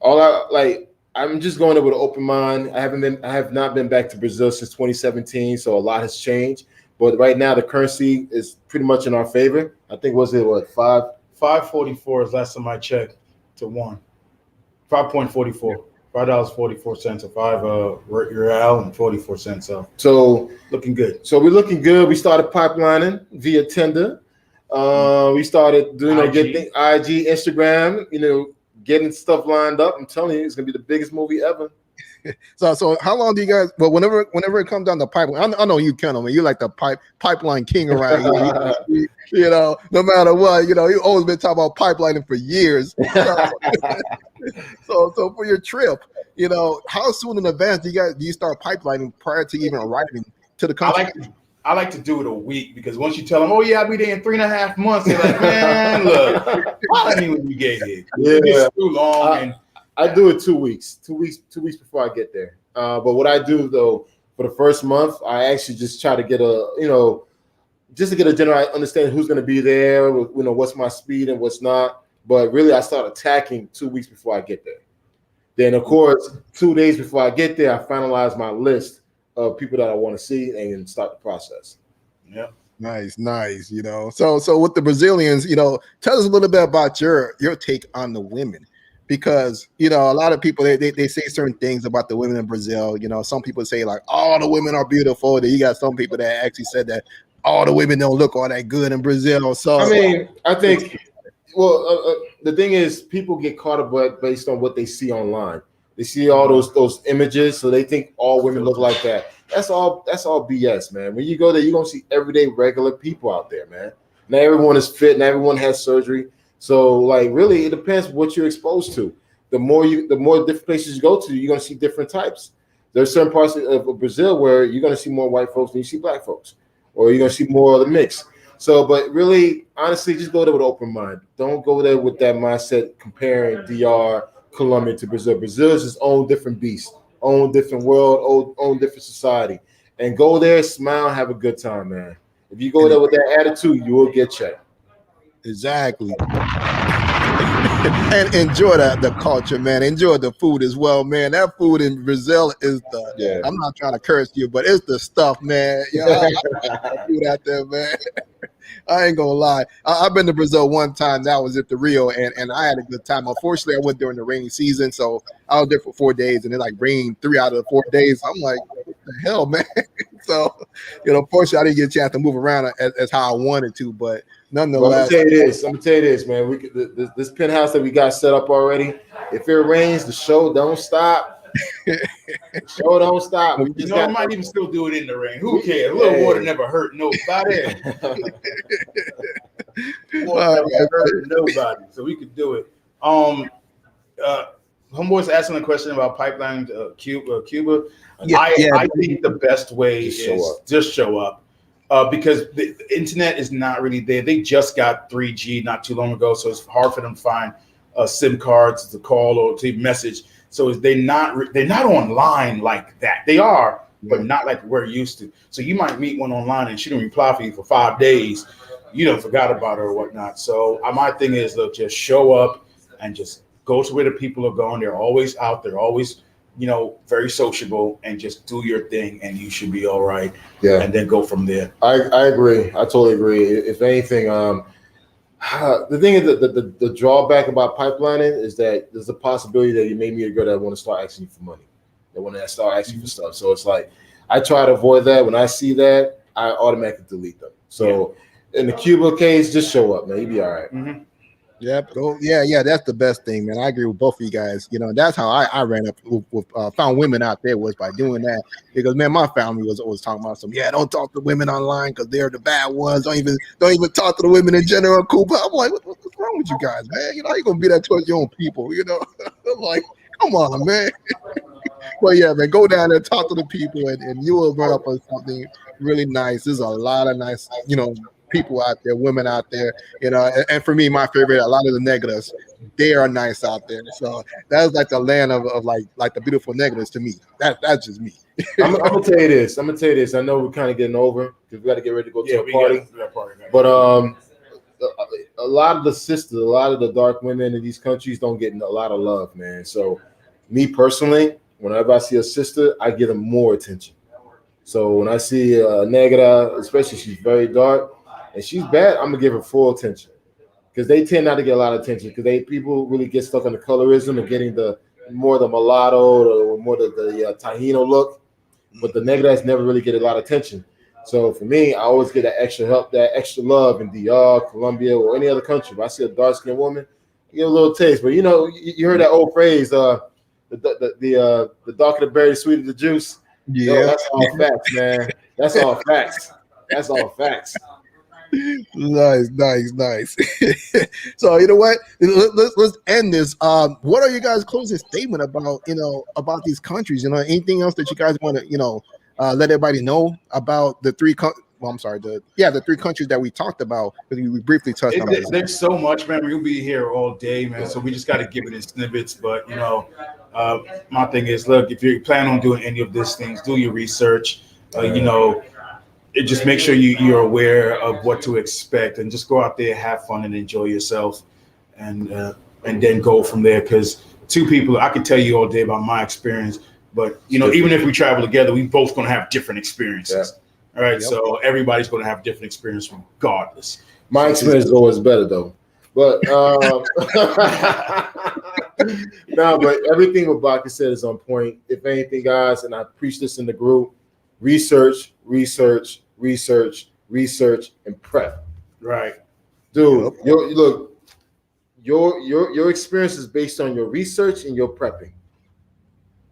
I'm just going there with an open mind. I have not been back to Brazil since 2017, so a lot has changed. But right now, the currency is pretty much in our favor. I think, 5 $5.44 is last time I checked to one. 5.44. $5.44 or 5 real and 44 cents. So looking good. So we're looking good. We started pipelining via Tinder. We started doing getting IG, Instagram, getting stuff lined up. I'm telling you, it's gonna be the biggest movie ever. So how long do you guys? Well, whenever it comes down to pipeline, I know you, Ken. I mean, you're like the pipeline king around here. No matter what, you always been talking about pipelining for years. So for your trip, how soon in advance do you start pipelining prior to even arriving to the country? I like to do it a week, because once you tell them, oh yeah, I'll be there in 3.5 months, they're like, man, look, I didn't even when you get here. It's too long. I do it 2 weeks. 2 weeks before I get there. But what I do though, for the first month, I actually just try to get just to get a general understanding who's going to be there, what's my speed and what's not. But really, I start attacking 2 weeks before I get there. Then, of course, 2 days before I get there, I finalize my list of people that I want to see and start the process. Yeah. Nice. So with the Brazilians, tell us a little bit about your take on the women. Because a lot of people they say certain things about the women in Brazil. Some people say like all the women are beautiful. Then you got some people that actually said that all the women don't look all that good in Brazil. So I mean, I think the thing is, people get caught up based on what they see online. They see all those images, so they think all women look like that. That's all BS, man. When you go there, you're gonna see everyday regular people out there, man. Not everyone is fit, and everyone has surgery. So, like, really, it depends what you're exposed to. The more different places you go to, you're going to see different types. There's certain parts of Brazil where you're going to see more white folks than you see black folks, or you're going to see more of the mix. So, but really, honestly, just go there with an open mind. Don't go there with that mindset comparing DR, Colombia to Brazil. Brazil is its own different beast, own different world, own different society. And go there, smile, have a good time, man. If you go there with that attitude, you will get checked. Exactly. And enjoy the culture, man. Enjoy the food as well, man. That food in Brazil is I'm not trying to curse you, but it's the stuff, man. I food out there, man. I ain't gonna lie. I've been to Brazil one time. That was at the Rio, and I had a good time. Unfortunately, I went during the rainy season, so I was there for 4 days, and it like rained 3 out of the 4 days. I'm like, what the hell, man? So, fortunately, I didn't get a chance to move around as how I wanted to, but nonetheless. Well, I'm gonna tell you this, man. This penthouse that we got set up already. If it rains, the show don't stop. The show don't stop. We might even still do it in the rain. Who cares? A little water never hurt nobody. Water never hurt nobody. So we could do it. Homeboy's asking a question about pipeline Cuba. I think the best way is just show up. Because the internet is not really there. They just got 3G not too long ago, so it's hard for them to find SIM cards to call or to message. So they're not online like that. They are, but not like we're used to. So you might meet one online and she don't reply for you for 5 days. You don't forgot about her or whatnot. So my thing is, look, just show up and just go to where the people are going. They're always out there, always very sociable, and just do your thing, and you should be all right. Yeah, and then go from there. I agree. I totally agree. If anything, the thing is that the drawback about pipelining is that there's a possibility that you may meet a girl that want to start asking you for money, that want to start asking you for stuff. So it's like I try to avoid that. When I see that, I automatically delete them. So in the Cuba case, just show up, man. You'll be all right. Mm-hmm. Yep. Yeah. That's the best thing, man. I agree with both of you guys. That's how I ran up with found women out there, was by doing that. Because man, my family was always talking about don't talk to women online because they're the bad ones. Don't even talk to the women in general. Cuba. I'm like, what's wrong with you guys, man? How you gonna be that towards your own people? I'm like, come on, man. But yeah, man, go down there, talk to the people, and you will run up on something really nice. There's a lot of nice, people out there, women out there, and for me, my favorite, a lot of the negatives, they are nice out there. So that's like the land of like the beautiful negatives to me. That's just me. I'm gonna tell you this. I know we're kind of getting over because we got to get ready to go to a party. But a lot of the sisters, a lot of the dark women in these countries don't get a lot of love, man. So me personally, whenever I see a sister, I give them more attention. So when I see a negra, especially she's very dark and she's bad, I'm gonna give her full attention because they tend not to get a lot of attention because people really get stuck on the colorism and getting the mulatto or more the Taino look, but the negras never really get a lot of attention. So for me, I always get that extra help, that extra love in DR, Colombia, or any other country. If I see a dark-skinned woman, I get a little taste. But you heard that old phrase, the darker the berry, the sweeter the juice. Yeah, Yo, that's all facts, man. That's all facts. That's all facts. Nice. So you know what? Let's end this. What are you guys' closing statement about about these countries? Anything else that you guys want to let everybody know about the three? The three countries that we talked about because we briefly touched on. There's so much, man. We'll be here all day, man. So we just got to give it in snippets. But my thing is, look, if you plan on doing any of these things, do your research. Just make sure you're aware of what to expect, and just go out there, have fun, and enjoy yourself, and then go from there. Because two people, I could tell you all day about my experience, but even if we travel together, we both gonna have different experiences. Yeah. All right, yep. So everybody's gonna have different experience regardless. My experience is always better though, but no, but everything what Bacchus said is on point. If anything, guys, and I preach this in the group. Research, and prep. Right, dude. Your experience is based on your research and your prepping.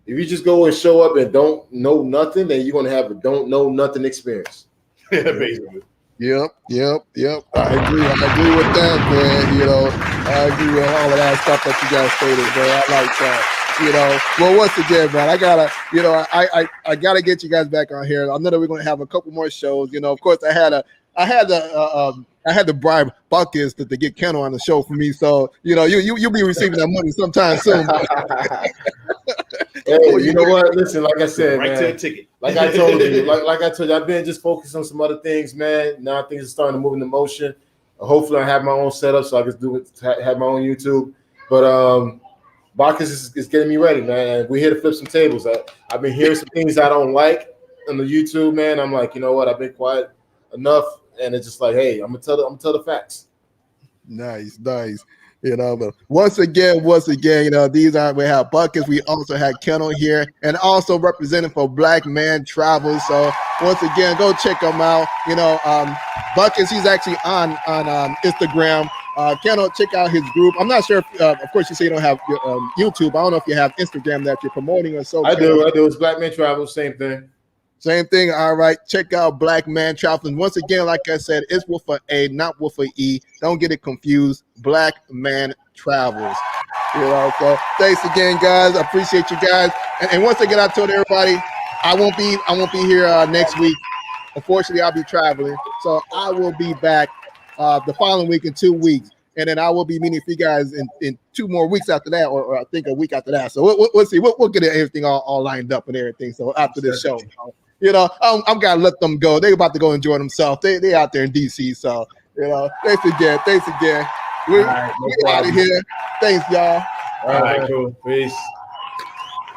If you just go and show up and don't know nothing, then you're gonna have a don't know nothing experience. Basically. Yep. I agree with that, man. I agree with all of that stuff that you guys stated, man. I like that. Well, once again, man, I gotta get you guys back on here. I know that we're gonna have a couple more shows. Of course, I had to bribe Bacchus to get Ken on the show for me. So you'll be receiving that money sometime soon. Hey, you know what? Listen, like I said, right man, to the ticket. Like I told you, I've been just focused on some other things, man. Now things are starting to move into motion. Hopefully, I have my own setup so I can have my own YouTube. But Bacchus is getting me ready, man. We're here to flip some tables. I've been hearing some things I don't like on the YouTube, man. I'm like, you know what? I've been quiet enough, and it's just like, hey, I'm gonna tell the facts. Nice. But once again, we have Bacchus. We also had Ken on here, and also representing for Blackmantravels. So once again, go check him out. Bacchus, he's actually on Instagram. Ken, check out his group. I'm not sure if, of course, you say you don't have YouTube. I don't know if you have Instagram that you're promoting or so. I do. It's Blackmantravels, same thing. Same thing. All right. Check out Blackmantravels. And once again, like I said, it's with an A, not with an E. Don't get it confused. Blackmantravels. So thanks again, guys. I appreciate you guys. And once again, I told everybody I won't be here next week. Unfortunately, I'll be traveling. So I will be back the following week in 2 weeks. And then I will be meeting with you guys in 2 more weeks after that, or I think a week after that. So we'll see. We'll get everything all lined up and everything. So after this show, I'm gonna let them go. They're about to go enjoy themselves. They out there in DC. So thanks again. We're out of here. Thanks, y'all. All right, cool. Peace.